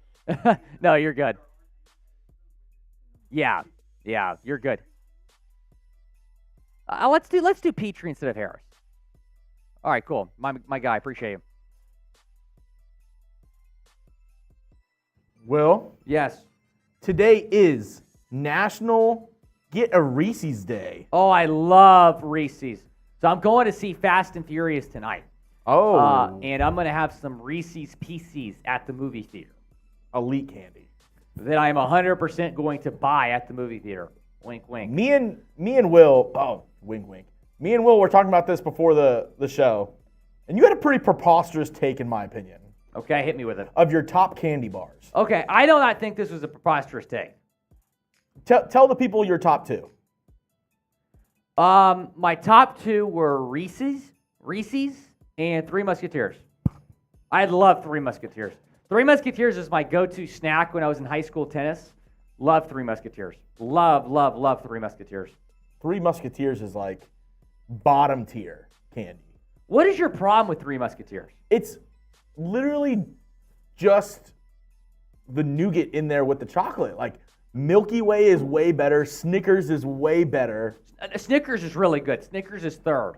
No, you're good. Yeah, you're good. Let's do Petrie instead of Harris. All right, cool. My guy, appreciate you. Will? Yes. Today is National Get a Reese's Day. Oh, I love Reese's. So I'm going to see Fast and Furious tonight. Oh. And I'm going to have some Reese's Pieces at the movie theater. Elite candy. That I'm 100% going to buy at the movie theater. Wink, wink. Me and Will, wink, wink. Me and Will were talking about this before the show, and you had a pretty preposterous take, in my opinion. Okay, hit me with it. Of your top candy bars. Okay, I do not think this was a preposterous take. Tell the people your top 2. My top 2 were Reese's, and Three Musketeers. I love Three Musketeers. Three Musketeers is my go-to snack when I was in high school tennis. Love Three Musketeers. Love Three Musketeers. Three Musketeers is like bottom tier candy. What is your problem with Three Musketeers? It's literally just the nougat in there with the chocolate. Like, Milky Way is way better. Snickers is way better. Snickers is really good. Snickers is third.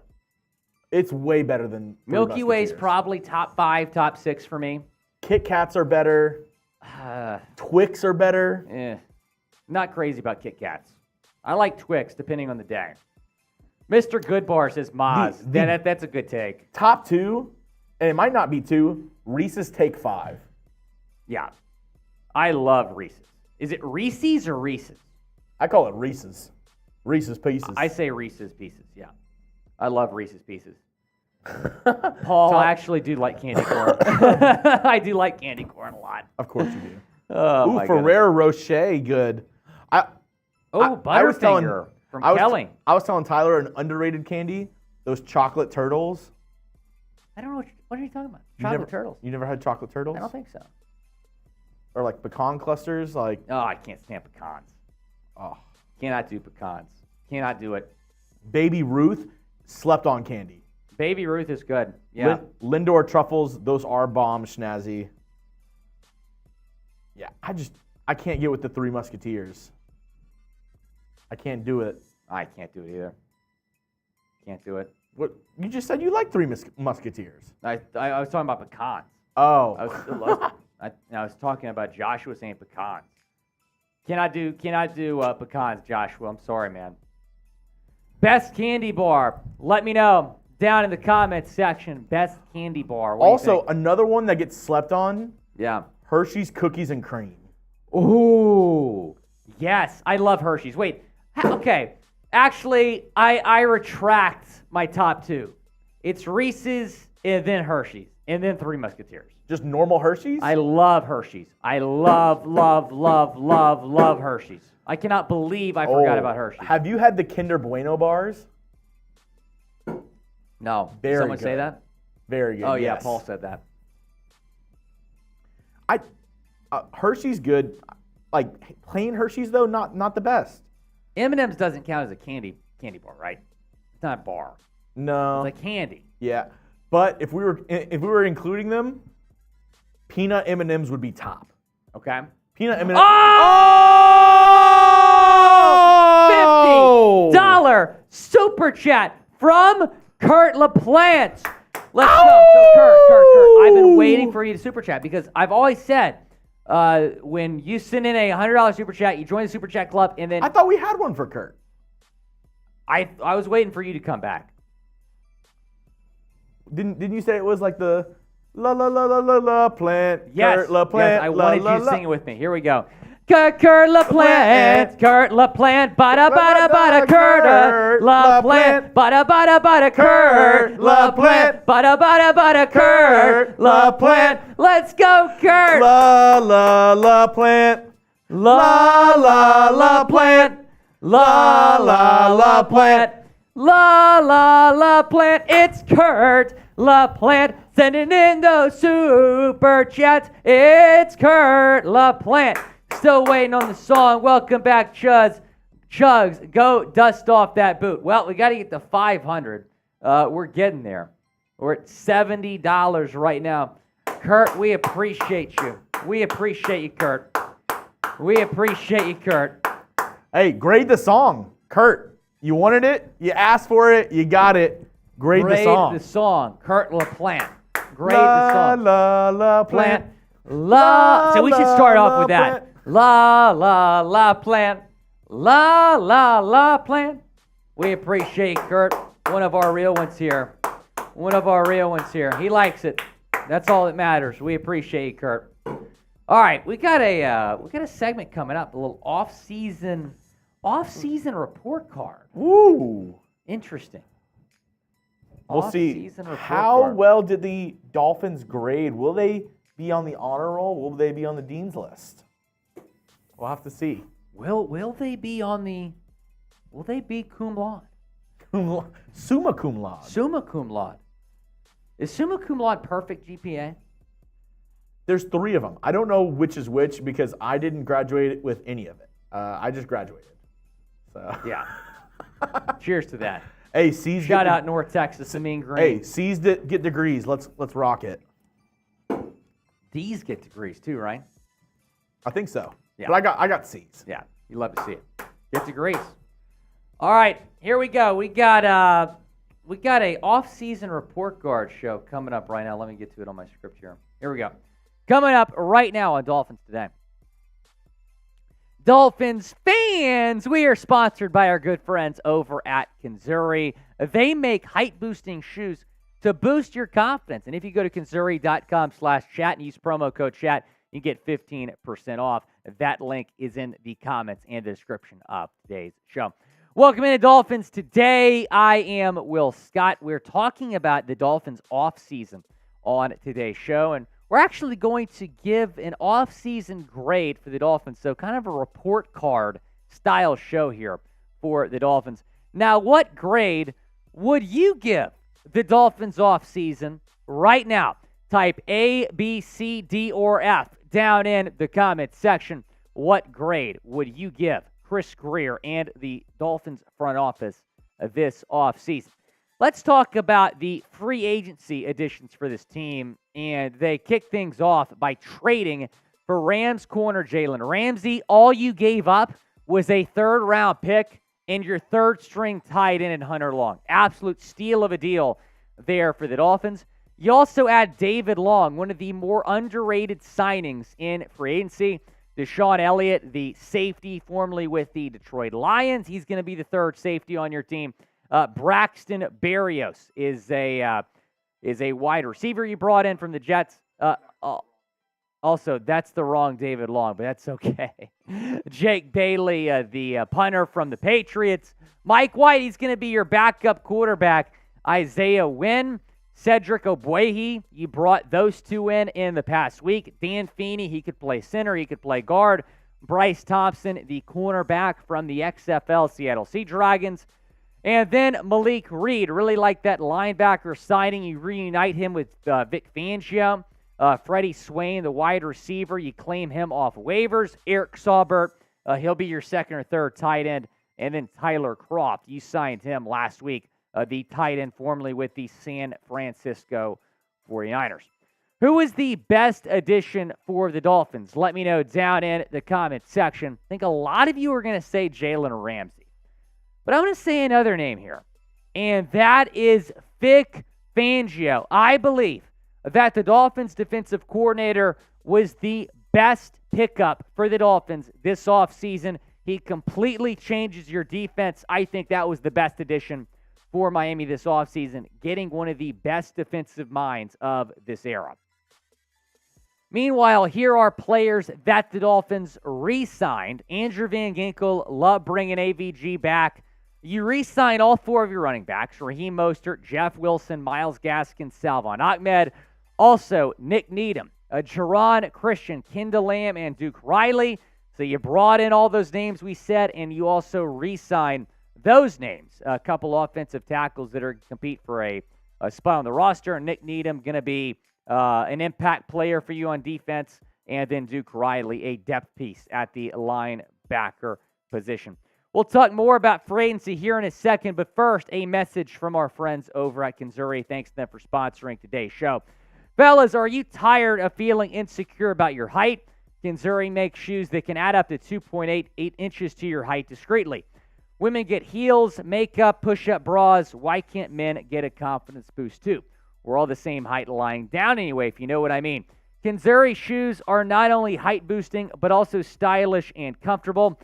It's way better than Three Milky Way's Musketeers. probably top 5, top 6 for me. Kit Kats are better. Twix are better. Not crazy about Kit Kats. I like Twix, depending on the day. Mr. Goodbar says Maz. That's a good take. Top 2, and it might not be 2, Reese's Take 5. Yeah. I love Reese's. Is it Reese's or Reese's? I call it Reese's. Reese's Pieces. I say Reese's Pieces, yeah. I love Reese's Pieces. Paul, I actually do like candy corn. I do like candy corn a lot. Of course you do. Oh, Ooh, Ferrero Rocher, good. Butterfinger from Kelly. I was telling Tyler an underrated candy, those chocolate turtles. I don't know what are you talking about? Chocolate turtles. You never had chocolate turtles? I don't think so. Or like pecan clusters, like. Oh, I can't stand pecans. Oh, cannot do pecans. Cannot do it. Baby Ruth, slept on candy. Baby Ruth is good. Yeah. Lindor truffles, those are bomb schnazzy. Yeah, I can't get with the Three Musketeers. I can't do it. I can't do it either. Can't do it. What you just said? You like Three Musketeers? I was talking about pecans. Oh, I was talking about Joshua saying pecans. Cannot do pecans, Joshua. I'm sorry, man. Best candy bar. Let me know down in the comments section. Best candy bar. What do you think? Another one that gets slept on. Yeah. Hershey's Cookies and Cream. Ooh, yes. I love Hershey's. Wait. Okay. Actually, I retract my top 2. It's Reese's and then Hershey's and then Three Musketeers. Just normal Hershey's? I love Hershey's. I love Hershey's. I cannot believe I forgot about Hershey's. Have you had the Kinder Bueno bars? No. Very Did someone good. say that? Very good. Oh, yeah. Yes. Paul said that. Hershey's good. Like plain Hershey's though, not the best. M&M's doesn't count as a candy bar, right? It's not a bar. No. It's like candy. Yeah, but if we were including them, peanut M&Ms would be top. Okay. Peanut M&Ms. Oh! $50 super chat from Kurt LaPlante. Let's go. So Kurt, I've been waiting for you to super chat because I've always said when you send in a $100 super chat, you join the super chat club, and then I thought we had one for Kurt. I was waiting for you to come back. Didn't you say it was like the la la la la la la plant? Yes, Kurt LaPlante. yes, I wanted you to sing it with me. Here we go. Kurt LaPlante, Kurt LaPlante, bada bada bada Kurt LaPlante, bada bada bada Kurt LaPlante, bada bada bada Kurt LaPlante. Let's go, Kurt. La la la plant. La la la plant. La la la plant. La la la plant. It's Kurt LaPlante sending in those super chats. It's Kurt LaPlante. Still waiting on the song. Welcome back, Chugs. Go dust off that boot. Well, we got to get to 500. We're getting there. We're at $70 right now. Kurt, we appreciate you. We appreciate you, Kurt. We appreciate you, Kurt. Hey, grade the song. Kurt, you wanted it. You asked for it. You got it. Grade the song. Grade the song. Kurt LaPlante. Grade the song. La la plant. La. So we should start off with that. La la la plant. La la la plant. We appreciate Kurt. One of our real ones here. One of our real ones here. He likes it. That's all that matters. We appreciate you, Kurt. All right, we got a segment coming up. A little off-season report card. Ooh. Interesting. We'll see. How well did the Dolphins grade? Will they be on the honor roll? Will they be on the dean's list? We'll have to see. Will they be on the? Will they be cum laude? Summa cum laude. Summa cum laude. Is summa cum laude perfect GPA? There's 3 of them. I don't know which is which because I didn't graduate with any of it. I just graduated. So yeah. Cheers to that. Hey, C's shout out North Texas. I mean, Green. Hey, C's get degrees. Let's rock it. D's get degrees too, right? I think so. Yeah. But I got C's. Yeah, you love to see it. Get degrees. All right, here we go. We got a off-season report card show coming up right now. Let me get to it on my script here. Here we go. Coming up right now on Dolphins Today. Dolphins fans, we are sponsored by our good friends over at Kinzuri. They make height-boosting shoes to boost your confidence. And if you go to kinzuri.com/chat and use promo code chat, you get 15% off. That link is in the comments and the description of today's show. Welcome into Dolphins Today. I am Will Scott. We're talking about the Dolphins offseason on today's show, and we're actually going to give an off-season grade for the Dolphins, so kind of a report card style show here for the Dolphins. Now, what grade would you give the Dolphins offseason right now? Type A, B, C, D, or F down in the comments section. What grade would you give Chris Grier and the Dolphins front office this offseason? Let's talk about the free agency additions for this team, and they kick things off by trading for Rams corner Jalen Ramsey. All you gave up was a third-round pick and your third-string tight end in Hunter Long. Absolute steal of a deal there for the Dolphins. You also add David Long, one of the more underrated signings in free agency. DeShon Elliott, the safety formerly with the Detroit Lions. He's going to be the third safety on your team. Braxton Berrios is a wide receiver you brought in from the Jets. Also, that's the wrong David Long, but that's okay. Jake Bailey, the punter from the Patriots. Mike White, he's going to be your backup quarterback. Isaiah Wynn, Cedric Ogbuehi, you brought those two in the past week. Dan Feeney, he could play center, he could play guard. Bryce Thompson, the cornerback from the XFL Seattle Sea Dragons. And then Malik Reed, really like that linebacker signing. You reunite him with Vic Fangio. Freddie Swain, the wide receiver, you claim him off waivers. Eric Saubert, he'll be your second or third tight end. And then Tyler Croft, you signed him last week, the tight end formerly with the San Francisco 49ers. Who is the best addition for the Dolphins? Let me know down in the comments section. I think a lot of you are going to say Jalen Ramsey. But I'm going to say another name here, and that is Vic Fangio. I believe that the Dolphins defensive coordinator was the best pickup for the Dolphins this offseason. He completely changes your defense. I think that was the best addition for Miami this offseason, getting one of the best defensive minds of this era. Meanwhile, here are players that the Dolphins re-signed. Andrew Van Ginkel, love bringing AVG back. You re-sign all four of your running backs, Raheem Mostert, Jeff Wilson, Myles Gaskin, Salvon Ahmed. Also, Nick Needham, Jerron Christian, Kendall Lamb, and Duke Riley. So you brought in all those names we said, and you also re-signed those names. A couple offensive tackles that are compete for a spot on the roster. Nick Needham going to be an impact player for you on defense, and then Duke Riley, a depth piece at the linebacker position. We'll talk more about free agency here in a second, but first, a message from our friends over at Kinzuri. Thanks to them for sponsoring today's show. Fellas, are you tired of feeling insecure about your height? Kinzuri makes shoes that can add up to 2.88 inches to your height discreetly. Women get heels, makeup, push-up bras. Why can't men get a confidence boost too? We're all the same height lying down anyway, if you know what I mean. Kinzuri shoes are not only height-boosting, but also stylish and comfortable.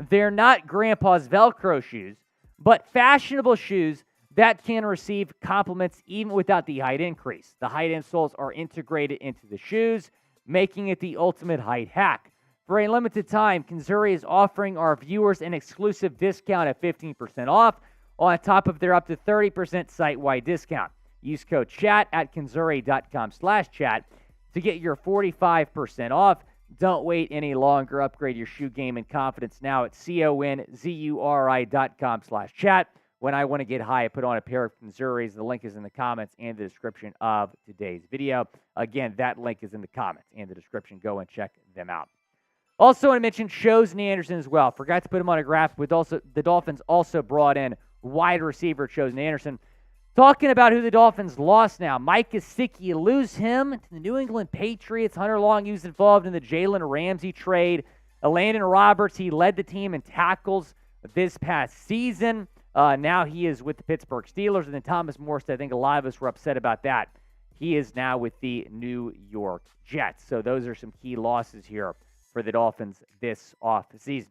They're not grandpa's Velcro shoes, but fashionable shoes that can receive compliments even without the height increase. The height insoles are integrated into the shoes, making it the ultimate height hack. For a limited time, Kinzuri is offering our viewers an exclusive discount of 15% off on top of their up to 30% site-wide discount. Use code CHAT at kinzuri.com/chat to get your 45% off. Don't wait any longer. Upgrade your shoe game and confidence now at conzuri.com/chat. When I want to get high, I put on a pair of Kinzuris. The link is in the comments and the description of today's video. Again, that link is in the comments and the description. Go and check them out. Also, want to mention Chores Anderson as well. Forgot to put him on a graph, but also the Dolphins also brought in wide receiver Chores Anderson. Talking about who the Dolphins lost now. Mike Gesicki, you lose him to the New England Patriots. Hunter Long, he was involved in the Jalen Ramsey trade. Landon Roberts, he led the team in tackles this past season. Now he is with the Pittsburgh Steelers. And then Thomas Morstead, I think a lot of us were upset about that. He is now with the New York Jets. So those are some key losses here for the Dolphins this offseason.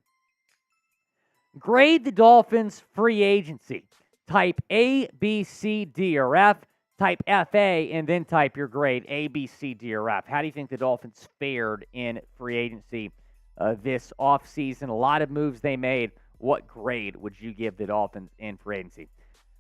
Grade the Dolphins free agency. Type A, B, C, D, or F. Type FA, and then type your grade, A, B, C, D, or F. How do you think the Dolphins fared in free agency this offseason? A lot of moves they made. What grade would you give the Dolphins in free agency?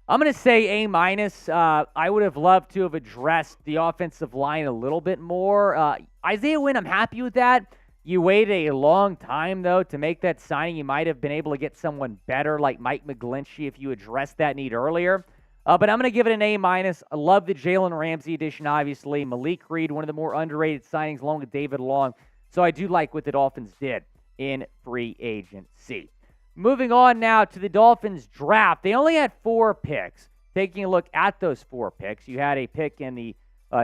I'm going to say A-. I would have loved to have addressed the offensive line a little bit more. Isaiah Wynn, I'm happy with that. You waited a long time, though, to make that signing. You might have been able to get someone better like Mike McGlinchey if you addressed that need earlier. But I'm going to give it an A-. I love the Jalen Ramsey addition, obviously. Malik Reed, one of the more underrated signings, along with David Long. So I do like what the Dolphins did in free agency. Moving on now to the Dolphins draft. They only had 4 picks. Taking a look at those 4 picks, you had a pick in the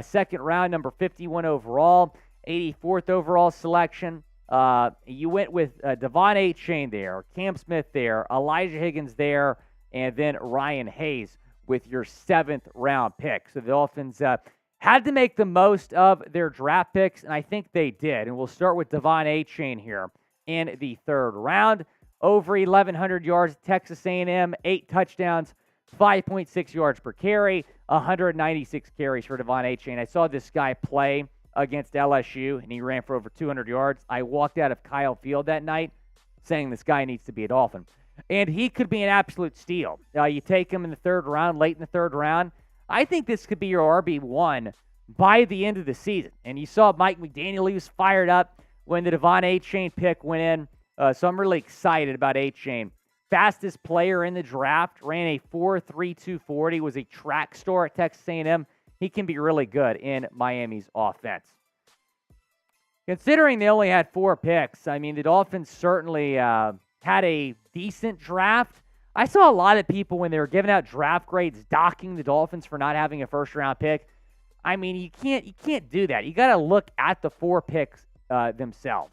second round, number 51 overall, 84th overall selection. You went with Devon Achane there, Cam Smith there, Elijah Higgins there, and then Ryan Hayes with your 7th round pick. So the Dolphins had to make the most of their draft picks, and I think they did. And we'll start with Devon Achane here in the 3rd round. Over 1,100 yards, Texas A&M, 8 touchdowns, 5.6 yards per carry, 196 carries for Devon Achane. I saw this guy play against LSU, and he ran for over 200 yards. I walked out of Kyle Field that night saying this guy needs to be a Dolphin. And he could be an absolute steal. You take him in the 3rd round, late in the 3rd round. I think this could be your RB1 by the end of the season. And you saw Mike McDaniel, he was fired up when the Devon Achane pick went in. So I'm really excited about Achane. Fastest player in the draft, ran a 4.32 40, was a track star at Texas A&M. He can be really good in Miami's offense. Considering they only had 4 picks, I mean, the Dolphins certainly had a decent draft. I saw a lot of people when they were giving out draft grades docking the Dolphins for not having a first-round pick. I mean, you can't do that. You got to look at the 4 picks themselves.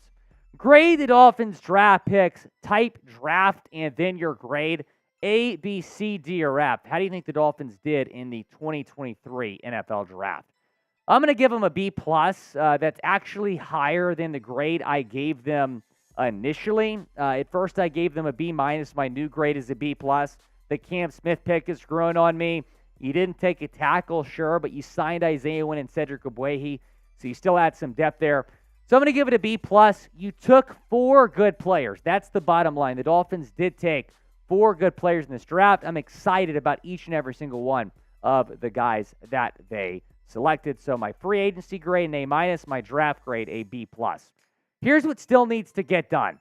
Grade the Dolphins draft picks, type draft, and then your grade, A, B, C, D, or F. How do you think the Dolphins did in the 2023 NFL draft? I'm going to give them a B+. That's actually higher than the grade I gave them initially. At first, I gave them a B-. My new grade is a B+. The Cam Smith pick is growing on me. You didn't take a tackle, sure, but you signed Isaiah Wynn and Cedric Ogbuehi, so you still had some depth there. So I'm going to give it a B+. You took 4 good players. That's the bottom line. The Dolphins did take 4 good players in this draft. I'm excited about each and every single one of the guys that they selected. So my free agency grade, an A-, my draft grade, a B+. Here's what still needs to get done.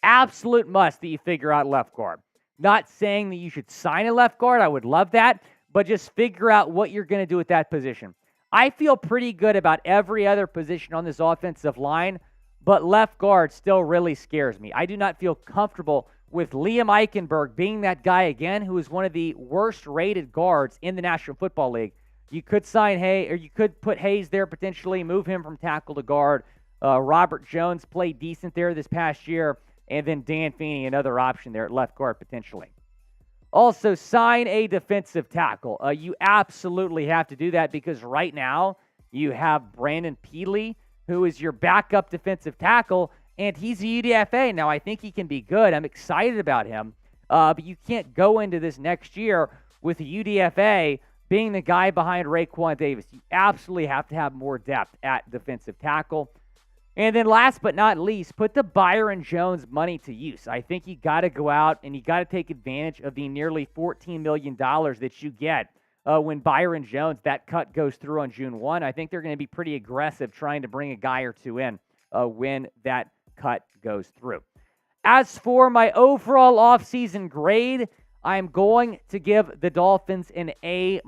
Absolute must that you figure out left guard. Not saying that you should sign a left guard. I would love that. But just figure out what you're going to do with that position. I feel pretty good about every other position on this offensive line, but left guard still really scares me. I do not feel comfortable with Liam Eichenberg being that guy again, who is one of the worst-rated guards in the National Football League. You could sign Hayes, or you could put Hayes there potentially, move him from tackle to guard. Robert Jones played decent there this past year, and then Dan Feeney, another option there at left guard potentially. Also, sign a defensive tackle. You absolutely have to do that because right now you have Brandon Peely, who is your backup defensive tackle, and he's a UDFA. Now, I think he can be good. I'm excited about him. But you can't go into this next year with a UDFA being the guy behind Raekwon Davis. You absolutely have to have more depth at defensive tackle. And then last but not least, put the Byron Jones money to use. I think you got to go out and you got to take advantage of the nearly $14 million that you get when Byron Jones, that cut goes through on June 1. I think they're going to be pretty aggressive trying to bring a guy or two in when that cut goes through. As for my overall offseason grade, I'm going to give the Dolphins an A-.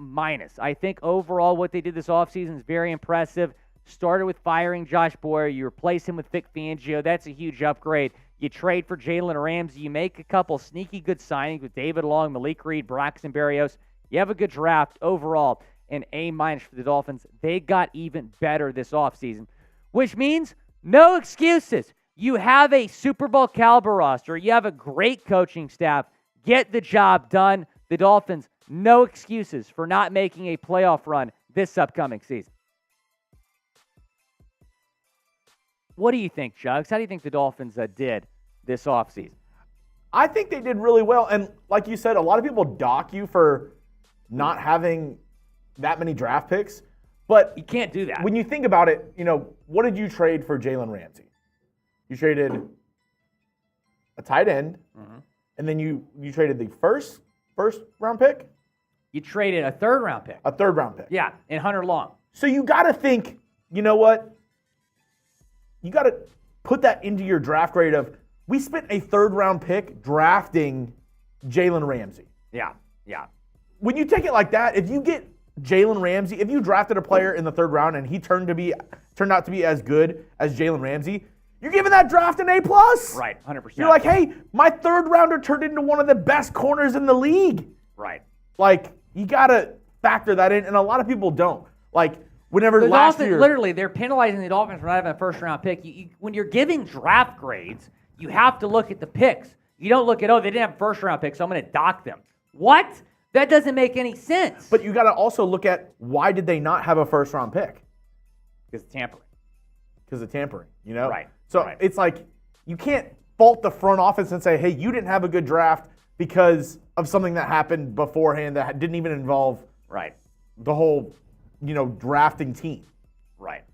I think overall what they did this offseason is very impressive. Started with firing Josh Boyer. You replace him with Vic Fangio. That's a huge upgrade. You trade for Jalen Ramsey. You make a couple sneaky good signings with David Long, Malik Reed, Braxton Berrios. You have a good draft overall. An A- for the Dolphins. They got even better this offseason, which means no excuses. You have a Super Bowl caliber roster. You have a great coaching staff. Get the job done. The Dolphins, no excuses for not making a playoff run this upcoming season. What do you think, Jugs? How do you think the Dolphins did this offseason? I think they did really well. And like you said, a lot of people dock you for not having that many draft picks. But you can't do that. When you think about it, what did you trade for Jalen Ramsey? You traded a tight end, and then you traded the first round pick? You traded a third-round pick. A third-round pick. Yeah, and Hunter Long. So you got to think, you know what? You got to put that into your draft grade of, we spent a third-round pick drafting Jalen Ramsey. Yeah. When you take it like that, if you get Jalen Ramsey, if you drafted a player in the third round and he turned out to be as good as Jalen Ramsey, you're giving that draft an A+. Right, 100%. You're like, hey, my third rounder turned into one of the best corners in the league. Right. Like, you got to factor that in, and a lot of people don't. Like, whenever the last Dolphins, year... Literally, they're penalizing the Dolphins for not having a first-round pick. When you're giving draft grades, you have to look at the picks. You don't look at, they didn't have a first-round pick, so I'm going to dock them. What? That doesn't make any sense. But you got to also look at, why did they not have a first-round pick? Because of tampering. Because of tampering, Right. So It's like, you can't fault the front office and say, hey, you didn't have a good draft because of something that happened beforehand that didn't even involve the whole, drafting team. Right.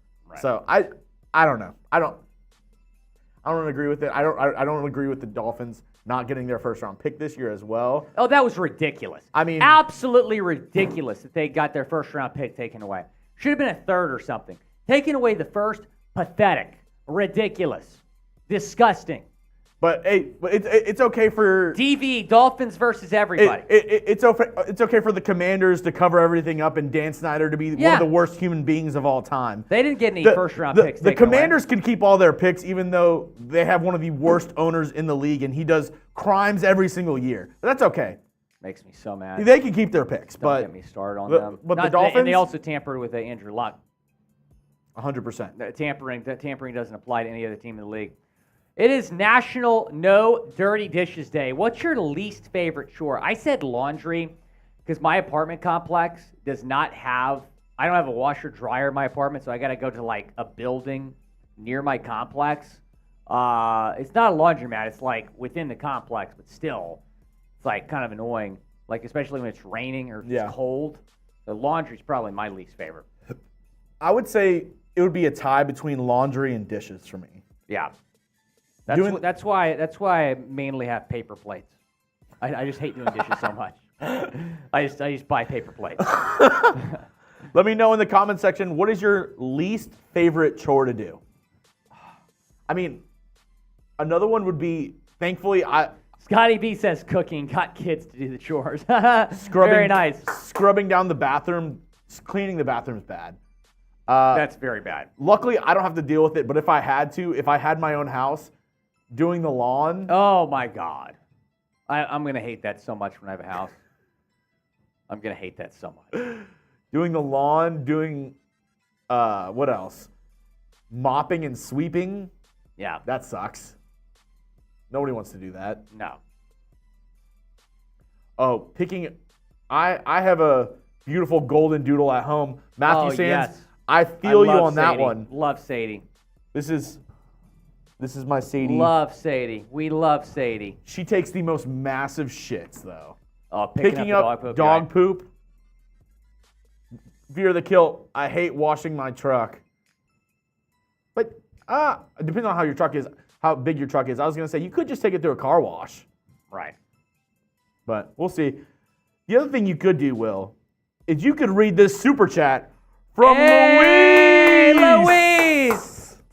So I don't know. I don't agree with it. I don't agree with the Dolphins not getting their first round pick this year as well. Oh, that was ridiculous. I mean, absolutely ridiculous that they got their first round pick taken away. Should have been a third or something. Taking away the first, pathetic, ridiculous, disgusting. But hey, it's okay for DV, Dolphins versus everybody. It's okay for the Commanders to cover everything up and Dan Snyder to be one of the worst human beings of all time. They didn't get any first-round picks. The Commanders can keep all their picks, even though they have one of the worst owners in the league, and he does crimes every single year. But that's okay. Makes me so mad. They can keep their picks, Don't get me started on them. But the Dolphins, and they also tampered with Andrew Luck. 100%. Tampering doesn't apply to any other team in the league. It is National No Dirty Dishes Day. What's your least favorite chore? I said laundry because my apartment complex does not have, I don't have a washer dryer in my apartment, so I got to go to like a building near my complex. It's not a laundromat. It's like within the complex, but still, it's like kind of annoying, like especially when it's raining or it's cold. The laundry is probably my least favorite. I would say it would be a tie between laundry and dishes for me. Yeah. That's why I mainly have paper plates. I just hate doing dishes so much. I just buy paper plates. Let me know in the comment section, what is your least favorite chore to do? I mean, another one would be, thankfully, Scotty B says cooking, got kids to do the chores. Very nice. Scrubbing down the bathroom, cleaning the bathroom is bad. That's very bad. Luckily, I don't have to deal with it, but if I had my own house, doing the lawn. Oh, my God. I'm going to hate that so much when I have a house. I'm going to hate that so much. Doing the lawn, what else? Mopping and sweeping. Yeah. That sucks. Nobody wants to do that. No. Oh, I have a beautiful golden doodle at home. Matthew Sands, yes. I feel you on Sadie. that one. Love Sadie. This is my Sadie. Love Sadie. We love Sadie. She takes the most massive shits, though. Oh, picking up dog poop. Veer the kill. I hate washing my truck. But it depends on how big your truck is. I was going to say, you could just take it through a car wash. Right. But we'll see. The other thing you could do, Will, is you could read this super chat from Louise.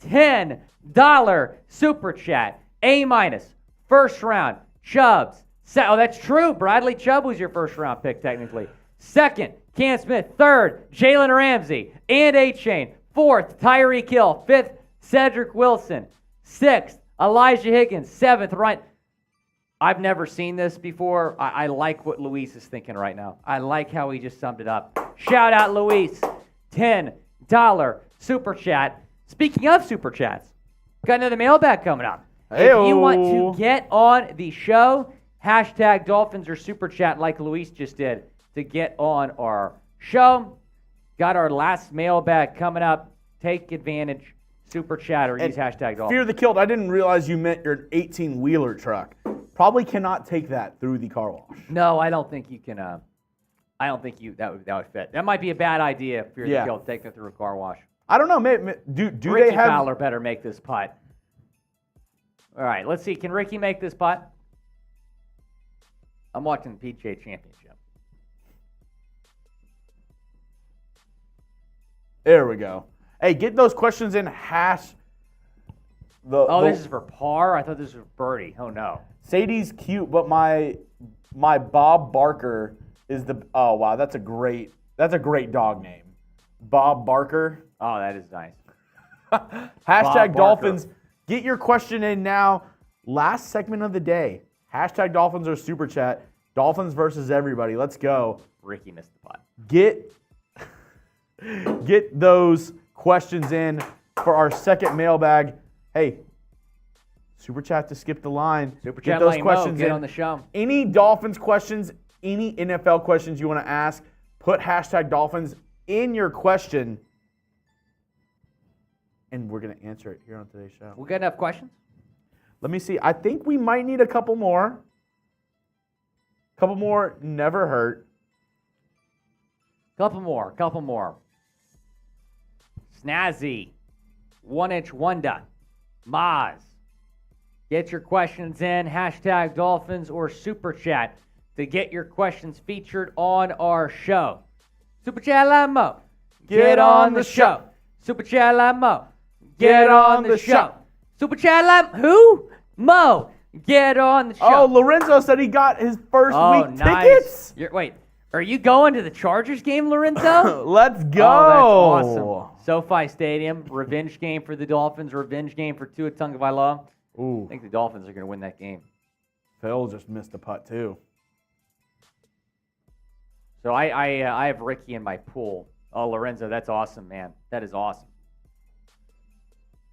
$10 super chat. A-, first round. Chubbs. Oh, that's true. Bradley Chubb was your first round pick, technically. Second, Cam Smith. Third, Jalen Ramsey and Achane. Fourth, Tyreek Hill. Fifth, Cedric Wilson. Sixth, Elijah Higgins. Seventh, Ryan. I've never seen this before. I like what Luis is thinking right now. I like how he just summed it up. Shout out, Luis. $10 super chat. Speaking of super chats, Got another mailbag coming up. Hey-o. If you want to get on the show, hashtag Dolphins or Super Chat like Luis just did to get on our show. Got our last mailbag coming up. Take advantage. Super Chat or use hashtag Dolphins. Fear the Kilt, I didn't realize you meant your 18-wheeler truck. Probably cannot take that through the car wash. No, I don't think you can. I don't think that would fit. That might be a bad idea. Fear the Kilt, taking it through a car wash. I don't know. Do Ricky they have? Fowler better make this putt. All right, let's see. Can Ricky make this putt? I'm watching the PGA Championship. There we go. Hey, get those questions in hash. This is for par? I thought this was for birdie. Oh, no. Sadie's cute, but my Bob Barker is the. Oh, wow. That's a great dog name. Bob Barker. Oh, that is nice. Hashtag Dolphins. Get your question in now. Last segment of the day. Hashtag Dolphins or Super Chat. Dolphins versus everybody. Let's go. Ricky missed the putt. Get those questions in for our second mailbag. Hey, Super Chat to skip the line. Super Get Chat, those questions get in on the show. Any Dolphins questions, any NFL questions you want to ask, put hashtag Dolphins in your question, and we're going to answer it here on today's show. We got enough questions? Let me see. I think we might need a couple more. Couple more never hurt. Couple more. Snazzy, 1-inch Wonder, Maz. Get your questions in, hashtag Dolphins or Super Chat to get your questions featured on our show. Super Chat Lamo, get on the show. Super Chat Lamo, get on the show. Super Chat Lamo, who? Mo, get on the show. Oh, Lorenzo said he got his first week tickets. Wait, are you going to the Chargers game, Lorenzo? Let's go. Oh, that's awesome. SoFi Stadium, revenge game for the Dolphins, revenge game for Tua Tagovailoa. Ooh. I think the Dolphins are going to win that game. Phil just missed a putt, too. So I have Ricky in my pool. Oh, Lorenzo, that's awesome, man. That is awesome.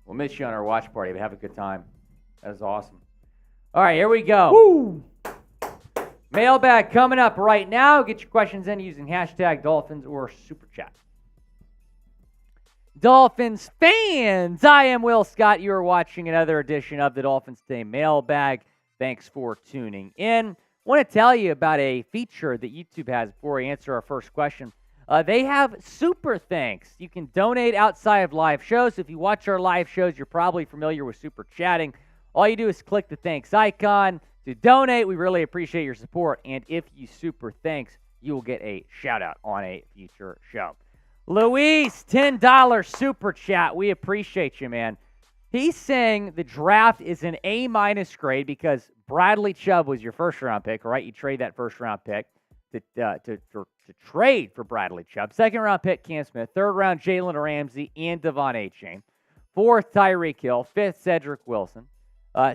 We'll miss you on our watch party, but have a good time. That is awesome. All right, here we go. Woo! Mailbag coming up right now. Get your questions in using hashtag Dolphins or Super Chat. Dolphins fans, I am Will Scott. You are watching another edition of the Dolphins Today Mailbag. Thanks for tuning in. Want to tell you about a feature that YouTube has before we answer our first question. They have Super Thanks. You can donate outside of live shows. If you watch our live shows, you're probably familiar with Super Chatting. All you do is click the thanks icon to donate. We really appreciate your support. And if you Super Thanks, you will get a shout out on a future show. Luis, $10 Super Chat. We appreciate you, man. He's saying the draft is an A- grade because Bradley Chubb was your first-round pick, right? You trade that first-round pick to trade for Bradley Chubb. Second-round pick, Cam Smith. Third-round, Jalen Ramsey and Devon Achane. Fourth, Tyreek Hill. Fifth, Cedric Wilson.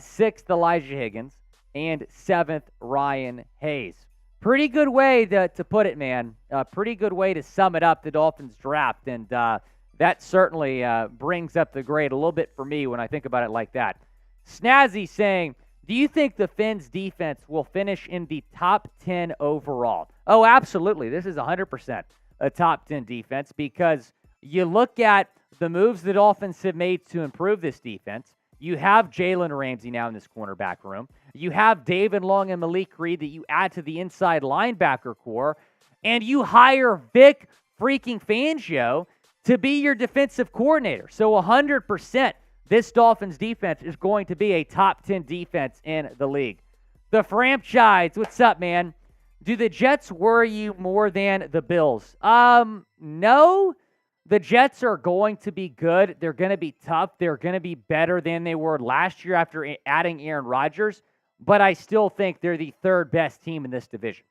Sixth, Elijah Higgins. And seventh, Ryan Hayes. Pretty good way to put it, man. Pretty good way to sum it up, the Dolphins draft. And that certainly brings up the grade a little bit for me when I think about it like that. Snazzy saying, do you think the Fins defense will finish in the top 10 overall? Oh, absolutely. This is 100% a top 10 defense because you look at the moves the Dolphins have made to improve this defense. You have Jalen Ramsey now in this cornerback room. You have David Long and Malik Reed that you add to the inside linebacker core. And you hire Vic freaking Fangio to be your defensive coordinator. So 100%, this Dolphins defense is going to be a top 10 defense in the league. The franchise, what's up, man? Do the Jets worry you more than the Bills? No. The Jets are going to be good. They're going to be tough. They're going to be better than they were last year after adding Aaron Rodgers. But I still think they're the third best team in this division.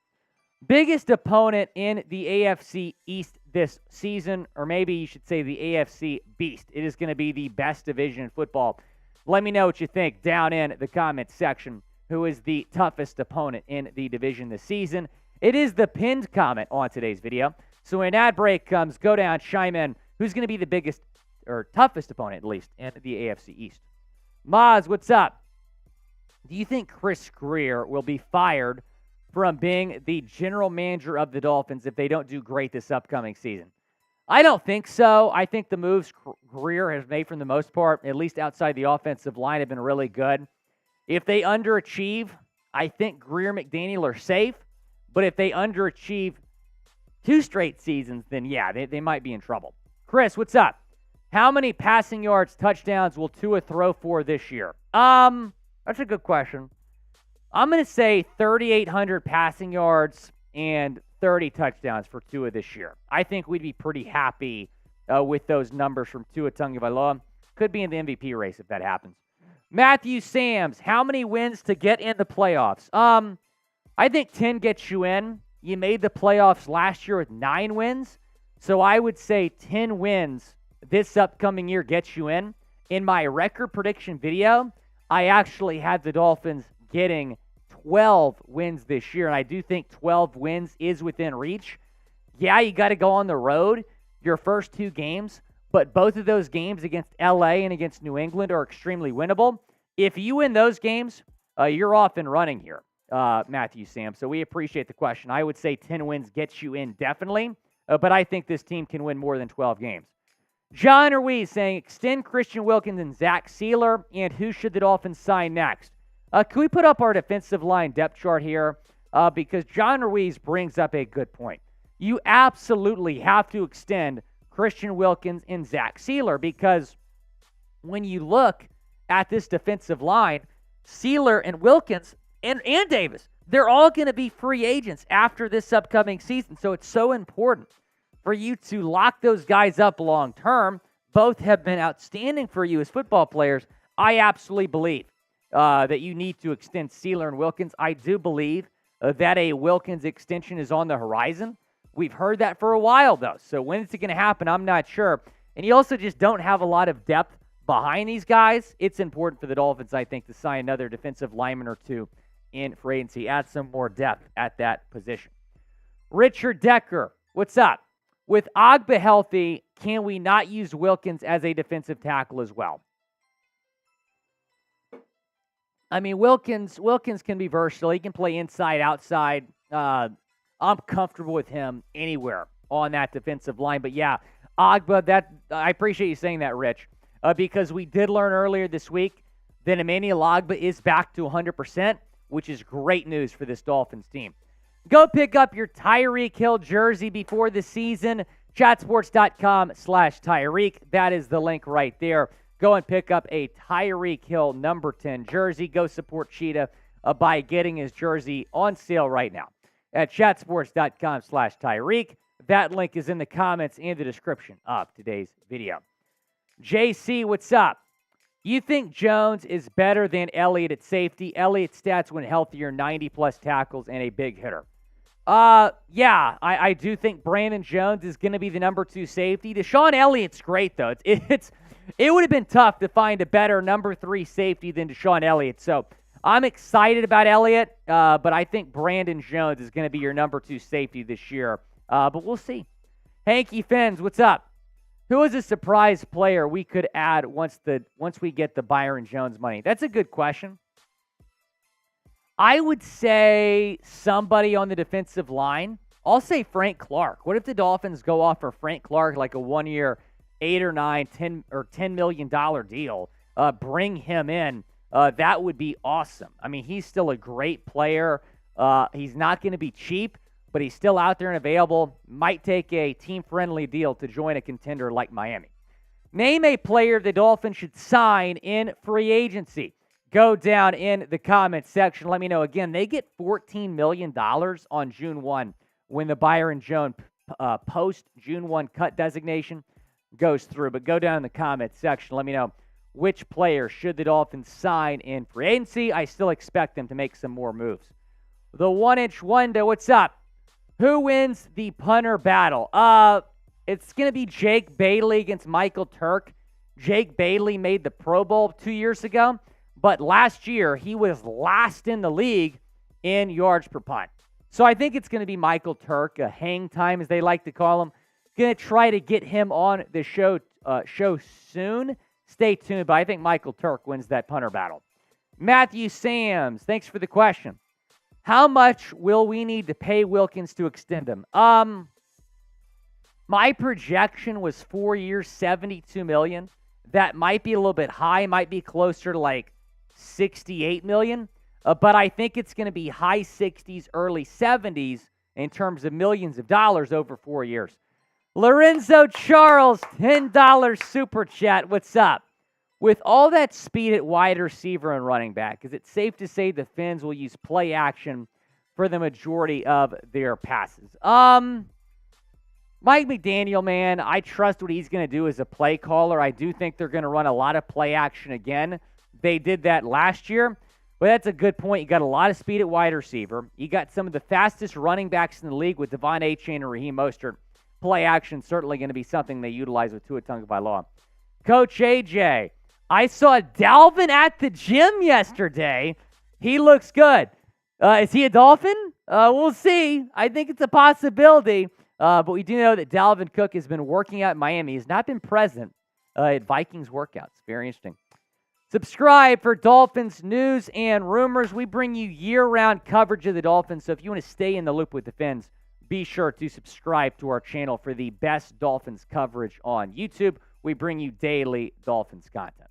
Biggest opponent in the AFC East this season, or maybe you should say the AFC Beast. It is going to be the best division in football. Let me know what you think down in the comments section. Who is the toughest opponent in the division this season? It is the pinned comment on today's video. So when ad break comes, go down, chime in. Who's going to be the biggest or toughest opponent, at least, in the AFC East? Maz, what's up? Do you think Chris Grier will be fired from being the general manager of the Dolphins if they don't do great this upcoming season? I don't think so. I think the moves Grier has made, for the most part, at least outside the offensive line, have been really good. If they underachieve, I think Grier McDaniel are safe. But if they underachieve 2 straight seasons, then yeah, they might be in trouble. Chris, what's up? How many passing yards, touchdowns will Tua throw for this year? That's a good question. I'm going to say 3,800 passing yards and 30 touchdowns for Tua this year. I think we'd be pretty happy with those numbers from Tua Tagovailoa. Could be in the MVP race if that happens. Matthew Sams, how many wins to get in the playoffs? I think 10 gets you in. You made the playoffs last year with 9 wins. So I would say 10 wins this upcoming year gets you in. In my record prediction video, I actually had the Dolphins getting 12 wins this year, and I do think 12 wins is within reach. Yeah, you got to go on the road your first 2 games, but both of those games against LA and against New England are extremely winnable. If you win those games, you're off and running here, Matthew Sam. So we appreciate the question. I would say 10 wins gets you in definitely, but I think this team can win more than 12 games. John Ruiz saying, extend Christian Wilkins and Zach Sealer, and who should the Dolphins sign next? Can we put up our defensive line depth chart here? Because John Ruiz brings up a good point. You absolutely have to extend Christian Wilkins and Zach Sealer, because when you look at this defensive line, Sealer and Wilkins and Davis, they're all going to be free agents after this upcoming season. So it's so important for you to lock those guys up long term. Both have been outstanding for you as football players. I absolutely believe that you need to extend Sealer and Wilkins. I do believe that a Wilkins extension is on the horizon. We've heard that for a while, though. So when is it going to happen? I'm not sure. And you also just don't have a lot of depth behind these guys. It's important for the Dolphins, I think, to sign another defensive lineman or 2 in free agency. Add some more depth at that position. Richard Decker, what's up? With Ogbuehi healthy, can we not use Wilkins as a defensive tackle as well? I mean, Wilkins can be versatile. He can play inside, outside. I'm comfortable with him anywhere on that defensive line. But yeah, Ogbuehi, I appreciate you saying that, Rich, because we did learn earlier this week that Emmanuel Ogbuehi is back to 100%, which is great news for this Dolphins team. Go pick up your Tyreek Hill jersey before the season. Chatsports.com/Tyreek. That is the link right there. Go and pick up a Tyreek Hill number 10 jersey. Go support Cheetah by getting his jersey on sale right now at chatsports.com/Tyreek. That link is in the comments and the description of today's video. JC, what's up? You think Jones is better than Elliott at safety? Elliott's stats when healthier, 90-plus tackles and a big hitter. Yeah, I do think Brandon Jones is going to be the number 2 safety. DeShon Elliott's great, though. It would have been tough to find a better number 3 safety than DeShon Elliott. So I'm excited about Elliott, but I think Brandon Jones is going to be your number 2 safety this year. But we'll see. Hanky Fins, what's up? Who is a surprise player we could add once we get the Byron Jones money? That's a good question. I would say somebody on the defensive line. I'll say Frank Clark. What if the Dolphins go off for Frank Clark like a 1-year, 8 or 9, $10 million deal? Bring him in. That would be awesome. I mean, he's still a great player. He's not going to be cheap, but he's still out there and available. Might take a team-friendly deal to join a contender like Miami. Name a player the Dolphins should sign in free agency. Go down in the comments section. Let me know. Again, they get $14 million on June 1 when the Byron Jones post-June 1 cut designation goes through. But go down in the comments section. Let me know which player should the Dolphins sign in free agency. I still expect them to make some more moves. The 1-inch window, what's up? Who wins the punter battle? It's going to be Jake Bailey against Michael Turk. Jake Bailey made the Pro Bowl 2 years ago. But last year, he was last in the league in yards per punt. So I think it's going to be Michael Turk, a hang time as they like to call him. Going to try to get him on the show soon. Stay tuned, but I think Michael Turk wins that punter battle. Matthew Sams, thanks for the question. How much will we need to pay Wilkins to extend him? My projection was 4 years, $72 million. That might be a little bit high, might be closer to like $68 million. But I think it's going to be high 60s, early 70s in terms of millions of dollars over 4 years. Lorenzo Charles, $10 super chat. What's up? With all that speed at wide receiver and running back, is it safe to say the Fins will use play action for the majority of their passes? Mike McDaniel, man, I trust what he's going to do as a play caller. I do think they're going to run a lot of play action again. They did that last year, but that's a good point. You got a lot of speed at wide receiver. You got some of the fastest running backs in the league with Devon Achane and Raheem Mostert. Play action certainly going to be something they utilize with Tua Tagovailoa. Coach AJ, I saw Dalvin at the gym yesterday. He looks good. Is he a Dolphin? We'll see. I think it's a possibility. But we do know that Dalvin Cook has been working out in Miami. He's not been present at Vikings workouts. Very interesting. Subscribe for Dolphins news and rumors. We bring you year-round coverage of the Dolphins. So if you want to stay in the loop with the Fins, be sure to subscribe to our channel for the best Dolphins coverage on YouTube. We bring you daily Dolphins content.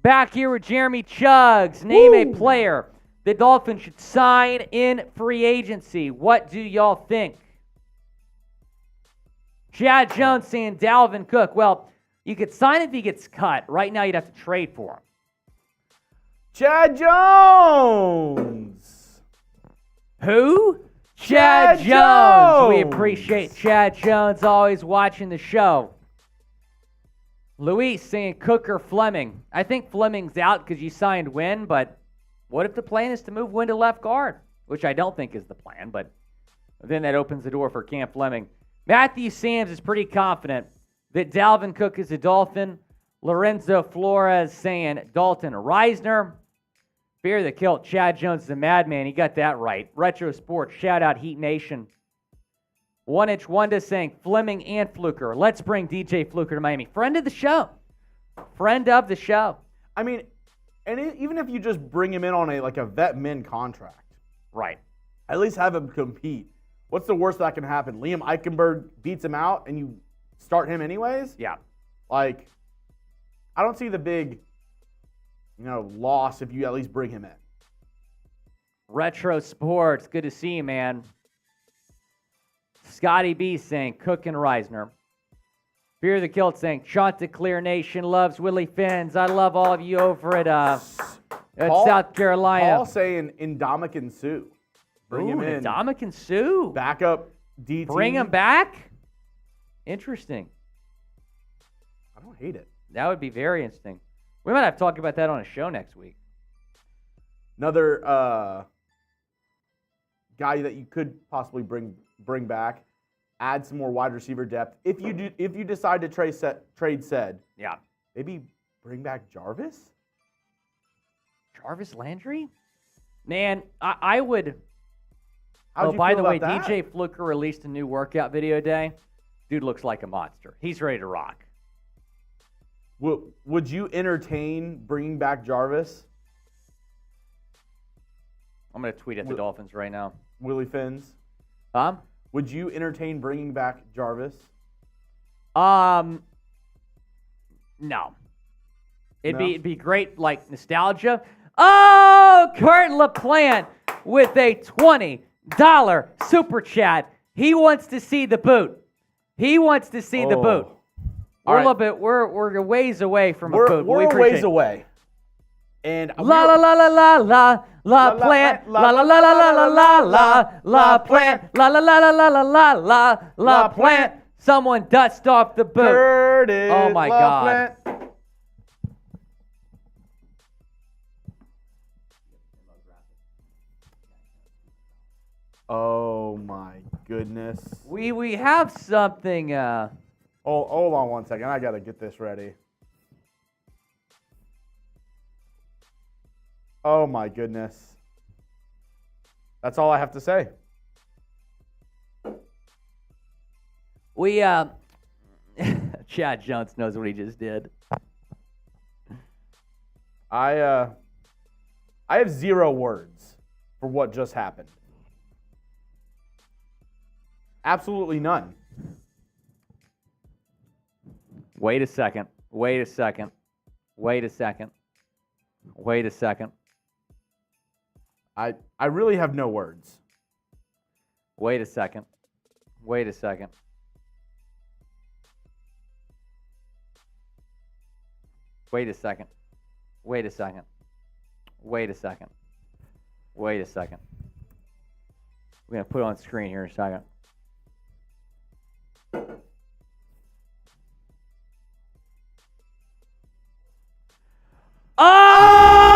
Back here with Jeremy Chuggs. Name a player the Dolphins should sign in free agency. What do y'all think? Chad Jones saying Dalvin Cook. Well, you could sign if he gets cut. Right now, you'd have to trade for him. Chad Jones. Who? Chad Jones. We appreciate Chad Jones always watching the show. Luis saying Cook or Fleming. I think Fleming's out because you signed Wynn, but what if the plan is to move Wynn to left guard? Which I don't think is the plan, but then that opens the door for Cam Fleming. Matthew Sams is pretty confident that Dalvin Cook is a Dolphin. Lorenzo Flores saying Dalton Reisner. Fear the Kilt. Chad Jones is a madman. He got that right. Retro Sports. Shout out Heat Nation. 1-Inch Wanda saying Fleming and Fluker. Let's bring DJ Fluker to Miami. Friend of the show. Friend of the show. I mean, and even if you just bring him in on a vet min contract. Right. At least have him compete. What's the worst that can happen? Liam Eichenberg beats him out and you start him anyways? Yeah. I don't see the big, loss if you at least bring him in. Retro Sports. Good to see you, man. Scotty B saying Cook and Reisner. Fear the Kilt saying Chanticleer Nation loves Willy Fins. I love all of you over at South Carolina. Paul saying Ndamukong Suh. Bring him in. Ndamukong Suh. Backup DT. Bring him back? Interesting. I don't hate it. That would be very interesting. We might have to talk about that on a show next week. Another guy that you could possibly bring back, add some more wide receiver depth. If you decide to trade said, yeah, maybe bring back Jarvis. Jarvis Landry, man, I would. How'd you by feel the way, about that? DJ Fluker released a new workout video today. Dude looks like a monster. He's ready to rock. Would you entertain bringing back Jarvis? I'm going to tweet at the Dolphins right now. Willy Fins? Would you entertain bringing back Jarvis? No. It'd be great, like nostalgia. Oh, Kurt LaPlante with a $20 super chat. He wants to see the boot. He wants to see the boot. We're a little bit. We're a ways away from a boot. We're a ways away. And la la la la la la la plant la la la la la la la la la plant la la la la la la la la la plant. Someone dust off the boot. Oh my God. Oh my goodness. We have something. Hold on one second. I gotta get this ready. Oh my goodness. That's all I have to say. Chad Jones knows what he just did. I have 0 words for what just happened. Absolutely none. Wait a second. Wait a second. Wait a second. Wait a second. I really have no words. Wait a second. Wait a second. Wait a second. Wait a second. Wait a second. Wait a second. We're going to put it on screen here in a second. Oh!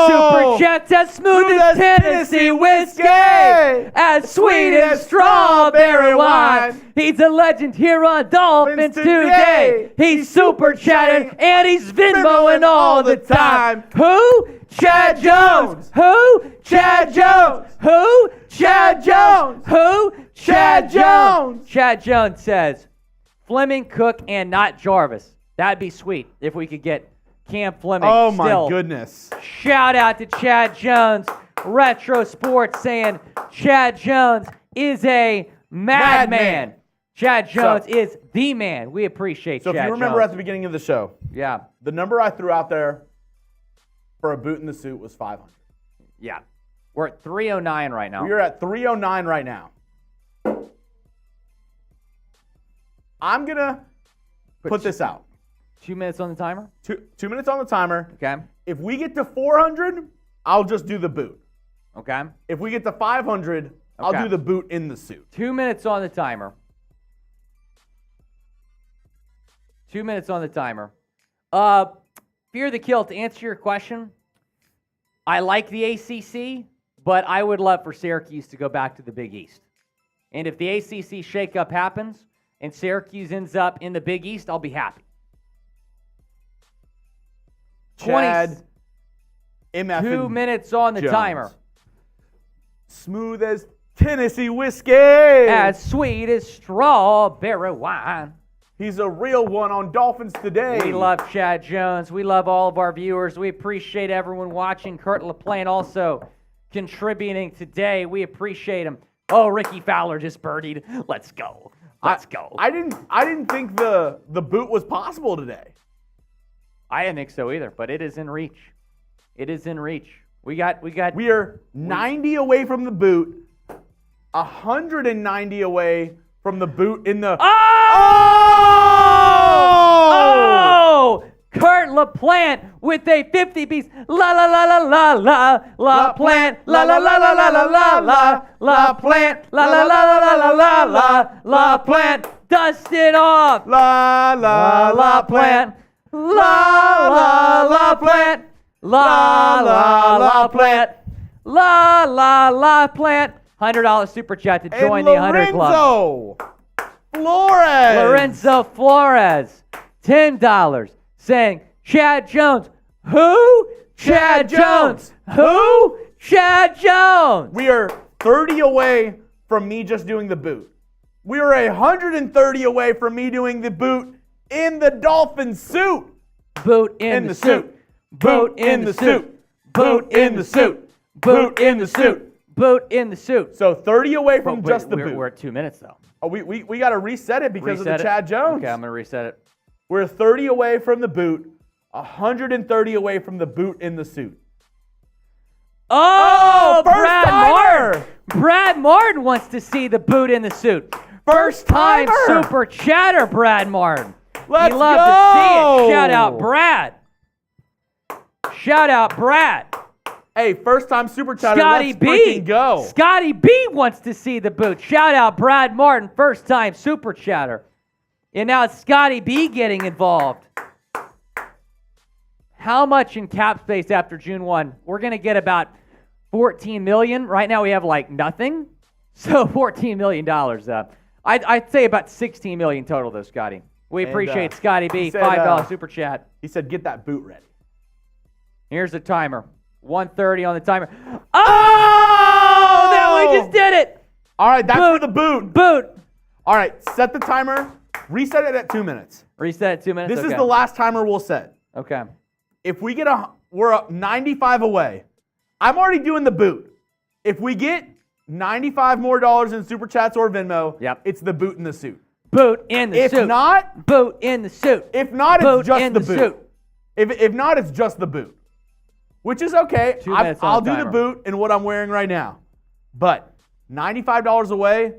Super Chat's as smooth as Tennessee whiskey, as sweet as strawberry wine. He's a legend here on Dolphins Today. He's super chatting and he's Venmoing all the time. Who? Chad Jones. Who? Chad Jones. Who? Chad Jones. Who? Chad Jones. Chad Jones says, Fleming, Cook, and not Jarvis. That'd be sweet if we could get Cam Fleming. Oh, my still. goodness. Shout out to Chad Jones. Retro Sports saying Chad Jones is a madman. Chad Jones is the man. We appreciate Chad Jones. So if you remember at the beginning of the show, yeah, the number I threw out there for a boot in the suit was 500. Yeah. We're at 309 right now. We are at 309 right now. I'm going to put this out. 2 minutes on the timer? 2 minutes on the timer. Okay. If we get to 400, I'll just do the boot. Okay. If we get to 500, I'll do the boot in the suit. 2 minutes on the timer. 2 minutes on the timer. Fear the Kill, to answer your question, I like the ACC, but I would love for Syracuse to go back to the Big East. And if the ACC shakeup happens and Syracuse ends up in the Big East, I'll be happy. Chad, 2 minutes on the Jones. timer. Smooth as Tennessee whiskey. As sweet as strawberry wine. He's a real one on Dolphins Today. We love Chad Jones. We love all of our viewers. We appreciate everyone watching. Kurt LaPlante also contributing today. We appreciate him. Oh, Ricky Fowler just birdied. Let's go. Let's go. I didn't think the boot was possible today. I didn't think so either, but it is in reach. It is in reach. We are 90 away from the boot, 190 away from the boot in the... Oh! Kurt LaPlante with a 50-piece. La la la la la la. LaPlante. La la la la la la la la. LaPlante. La la la la la la la la. LaPlante. Dust it off. La la LaPlante. La la LaPlante. La la LaPlante. La la LaPlante. $100 super chat to join the 100 Club. Lorenzo Flores, $10, saying, Chad Jones. Who? Chad Jones. Who? Chad Jones. We are 30 away from me just doing the boot. We are 130 away from me doing the boot in the Dolphins suit. Boot in the suit. Boot in the suit. Boot in the suit. Boot in the suit. Boot in the suit. So 30 away from just the boot. We're at 2 minutes, though. Oh, we got to reset it because of the Chad Jones. Okay, I'm going to reset it. We're 30 away from the boot, 130 away from the boot in the suit. Oh, Brad Martin. Brad Martin wants to see the boot in the suit. First time super chatter, Brad Martin. Let's go. To see it. Shout out, Brad. Shout out, Brad. Hey, first time super chatter. Scotty Let's B. freaking go. Scotty B wants to see the boot. Shout out, Brad Martin. First time super chatter. And now it's Scotty B getting involved. How much in cap space after June 1? We're going to get about $14 million. Right now we have like nothing. So $14 million. I'd say about $16 million total though, Scotty. We appreciate Scotty B. Said, $5 super chat. He said, get that boot ready. Here's the timer. 1:30 on the timer. Oh! Now we just did it. All right, that's for the boot. Boot. All right, set the timer Reset it at 2 minutes. Reset at 2 minutes? This is the last timer we'll set. Okay. If we get we're up 95 away. I'm already doing the boot. If we get $95 more in Super Chats or Venmo, it's the boot in the suit. Boot in the suit. If not, boot in the suit. If not, it's just the boot. Suit. If not, it's just the boot, which is okay. 2 minutes I'll do the boot in what I'm wearing right now. But $95 away,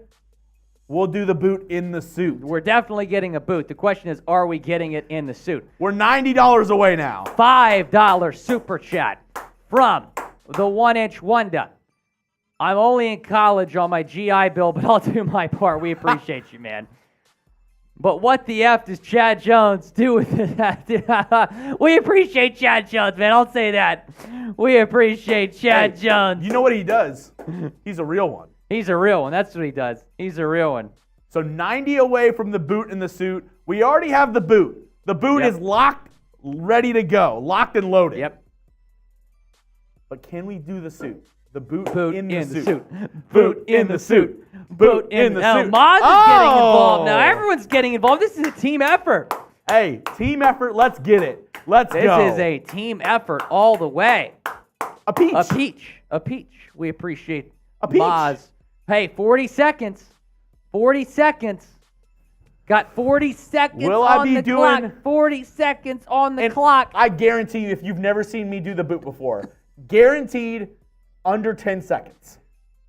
we'll do the boot in the suit. We're definitely getting a boot. The question is, are we getting it in the suit? We're $90 away now. $5 Super Chat from the 1-inch Wonder. I'm only in college on my GI Bill, but I'll do my part. We appreciate you, man. But what the F does Chad Jones do with that? We appreciate Chad Jones, man. I'll say that. We appreciate Chad Jones. You know what he does? He's a real one. He's a real one. That's what he does. He's a real one. So 90 away from the boot in the suit. We already have the boot. The boot is locked, ready to go. Locked and loaded. Yep. But can we do the suit? The boot in the suit. Boot in the suit. Boot in the suit. Maz is getting involved now. Everyone's getting involved. This is a team effort. Hey, team effort. Let's get it. Let's go. This is a team effort all the way. A peach. A peach. A peach. We appreciate a peach. Maz. Hey, 40 seconds. 40 seconds. Got 40 seconds on the clock. 40 seconds on the clock. I guarantee you, if you've never seen me do the boot before, guaranteed under 10 seconds.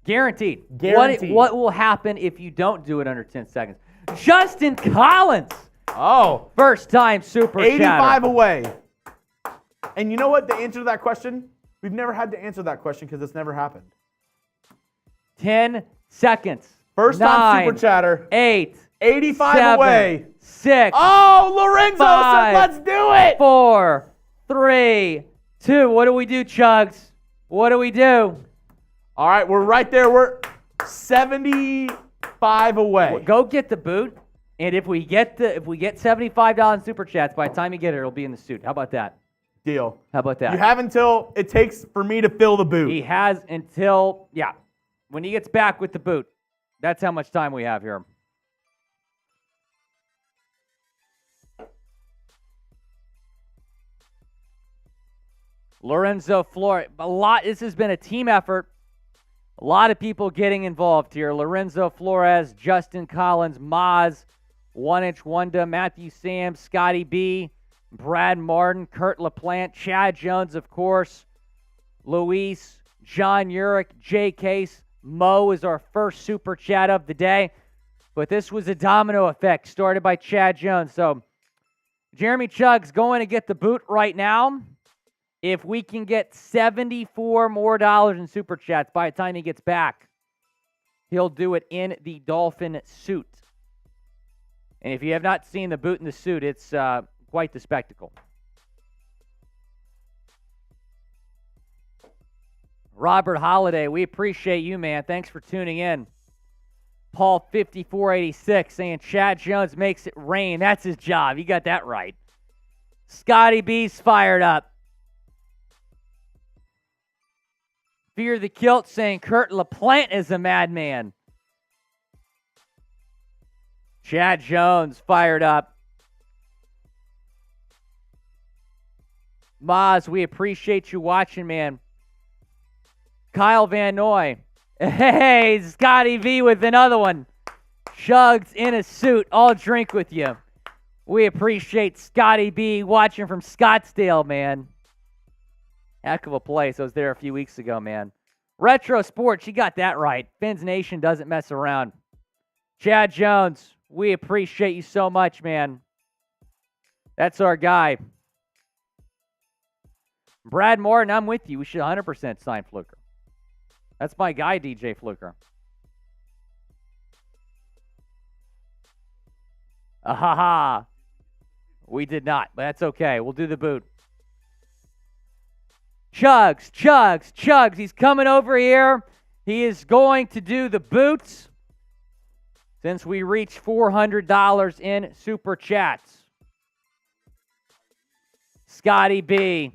Guaranteed. Guaranteed. What will happen if you don't do it under 10 seconds? Justin Collins. Oh. First time Super 85 chatter. away. And you know what? The answer to that question? We've never had to answer that question because it's never happened. 10 seconds. First time Super Chatter. 8. 85 7, away. 6. Oh, Lorenzo 5, said let's do it. 4, 3, 2. What do we do, Chugs? What do we do? All right, we're right there. We're 75 away. Go get the boot, and if we get $75 in Super Chats, by the time you get it, it'll be in the suit. How about that? Deal. How about that? You have until it takes for me to fill the boot. He has until, when he gets back with the boot. That's how much time we have here. Lorenzo Flores. This has been a team effort. A lot of people getting involved here. Lorenzo Flores, Justin Collins, Maz, 1-inch Wanda, Matthew Sam, Scotty B, Brad Martin, Kurt LaPlante, Chad Jones, of course, Luis, John Urich, Jay Case. Mo is our first Super Chat of the day. But this was a domino effect started by Chad Jones. So Jeremy Chugg's going to get the boot right now. If we can get $74 more in Super Chats by the time he gets back, he'll do it in the Dolphin suit. And if you have not seen the boot in the suit, it's quite the spectacle. Robert Holiday, we appreciate you, man. Thanks for tuning in. Paul 5486 saying Chad Jones makes it rain. That's his job. You got that right. Scotty B's fired up. Fear the Kilt saying Kurt LaPlante is a madman. Chad Jones fired up. Maz, we appreciate you watching, man. Kyle Van Noy. Hey, Scotty V with another one. Chugs in a suit. I'll drink with you. We appreciate Scotty B watching from Scottsdale, man. Heck of a place. I was there a few weeks ago, man. Retro Sports, you got that right. Fins Nation doesn't mess around. Chad Jones, we appreciate you so much, man. That's our guy. Brad Martin, I'm with you. We should 100% sign Fluker. That's my guy, DJ Fluker. Ahaha. We did not, but that's okay. We'll do the boot. Chugs, Chugs, Chugs. He's coming over here. He is going to do the boots since we reached $400 in Super Chats. Scotty B.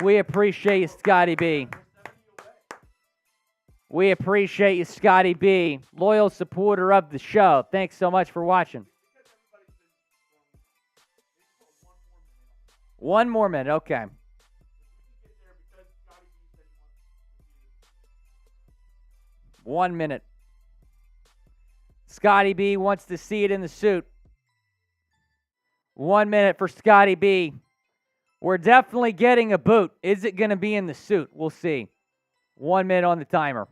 We appreciate you, Scotty B. We appreciate you, Scotty B. Loyal supporter of the show. Thanks so much for watching. 1 more minute. Okay. 1 minute. Scotty B wants to see it in the suit. 1 minute for Scotty B. We're definitely getting a boot. Is it going to be in the suit? We'll see. 1 minute on the timer.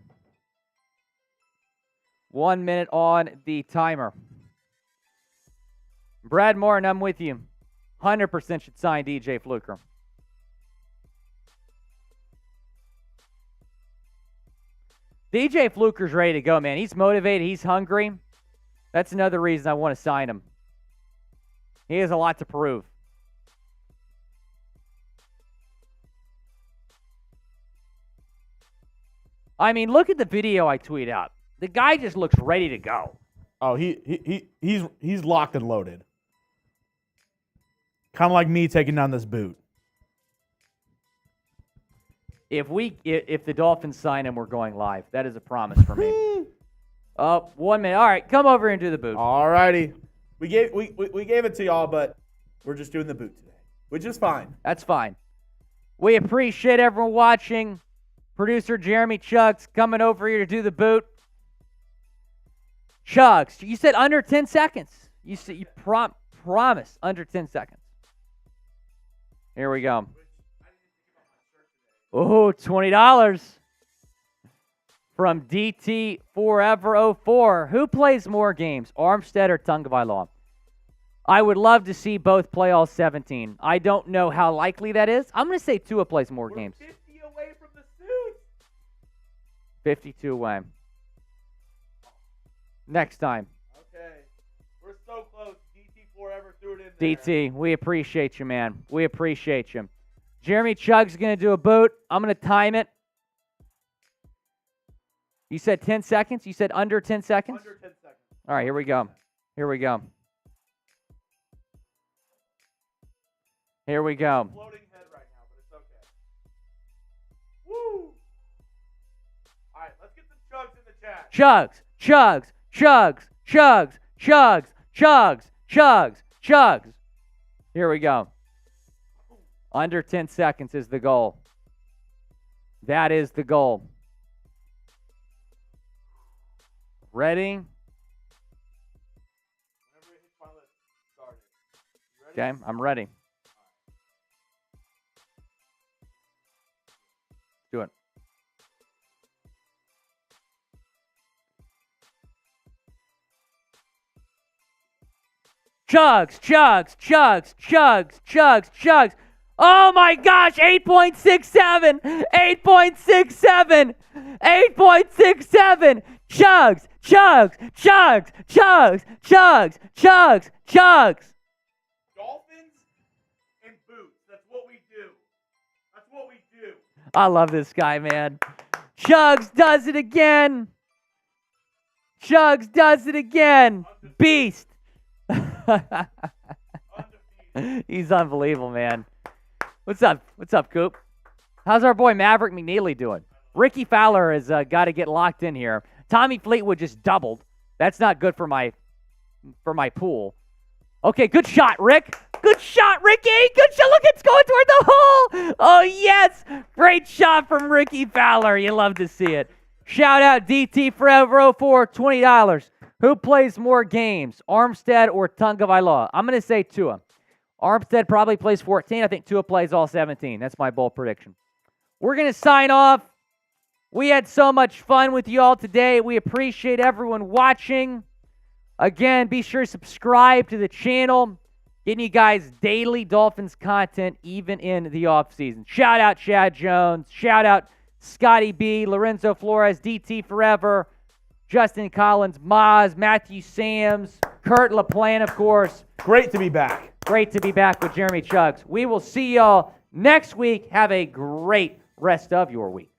1 minute on the timer. Brad Martin, I'm with you. 100% should sign DJ Fluker. DJ Fluker's ready to go, man. He's motivated. He's hungry. That's another reason I want to sign him. He has a lot to prove. I mean, look at the video I tweet out. The guy just looks ready to go. Oh, he's locked and loaded. Kind of like me taking down this boot. If the Dolphins sign him, we're going live. That is a promise for me. 1 minute. All right, come over and do the boot. All righty. We gave it to y'all, but we're just doing the boot today, which is fine. That's fine. We appreciate everyone watching. Producer Jeremy Chugs coming over here to do the boot. Chugs, you said under 10 seconds. You said you promise under 10 seconds. Here we go. Oh, $20 from DT Forever 04. Who plays more games, Armstead or Tagovailoa? I would love to see both play all 17. I don't know how likely that is. I'm going to say Tua plays more games. 50 away from the suit. 52 away. Next time. Okay. We're so close. DT Forever threw it in there. DT, we appreciate you, man. We appreciate you. Jeremy Chugg's going to do a boot. I'm going to time it. You said 10 seconds? You said under 10 seconds? Under 10 seconds. All right, here we go. Here we go. Here we go. Floating head right now, but it's okay. Woo! All right, let's get some chugs in the chat. Chugs, chugs, chugs, chugs, chugs, chugs, chugs, chugs. Here we go. Under 10 seconds is the goal. That is the goal. Ready? Whenever it hits my list, start it. You ready? Okay, I'm ready. Do it. Chugs, chugs, chugs, chugs, chugs, chugs. Oh my gosh, 8.67, 8.67, 8.67. Chugs, chugs, chugs, chugs, chugs, chugs, chugs. Dolphins and boots. That's what we do. That's what we do. I love this guy, man. Chugs does it again. Chugs does it again. Beast. He's unbelievable, man. What's up? What's up, Coop? How's our boy Maverick McNeely doing? Ricky Fowler has got to get locked in here. Tommy Fleetwood just doubled. That's not good for my pool. Okay, good shot, Rick. Good shot, Ricky. Good shot. Look, it's going toward the hole. Oh, yes. Great shot from Ricky Fowler. You love to see it. Shout out DT Forever 04, $20. Who plays more games, Armstead or Tagovailoa? I'm going to say Tua. Armstead probably plays 14. I think Tua plays all 17. That's my bold prediction. We're going to sign off. We had so much fun with you all today. We appreciate everyone watching. Again, be sure to subscribe to the channel. Getting you guys daily Dolphins content even in the offseason. Shout out Chad Jones. Shout out Scotty B, Lorenzo Flores, DT Forever, Justin Collins, Maz, Matthew Sams, Kurt LaPlante, of course. Great to be back. Great to be back with Jeremy Chugs. We will see y'all next week. Have a great rest of your week.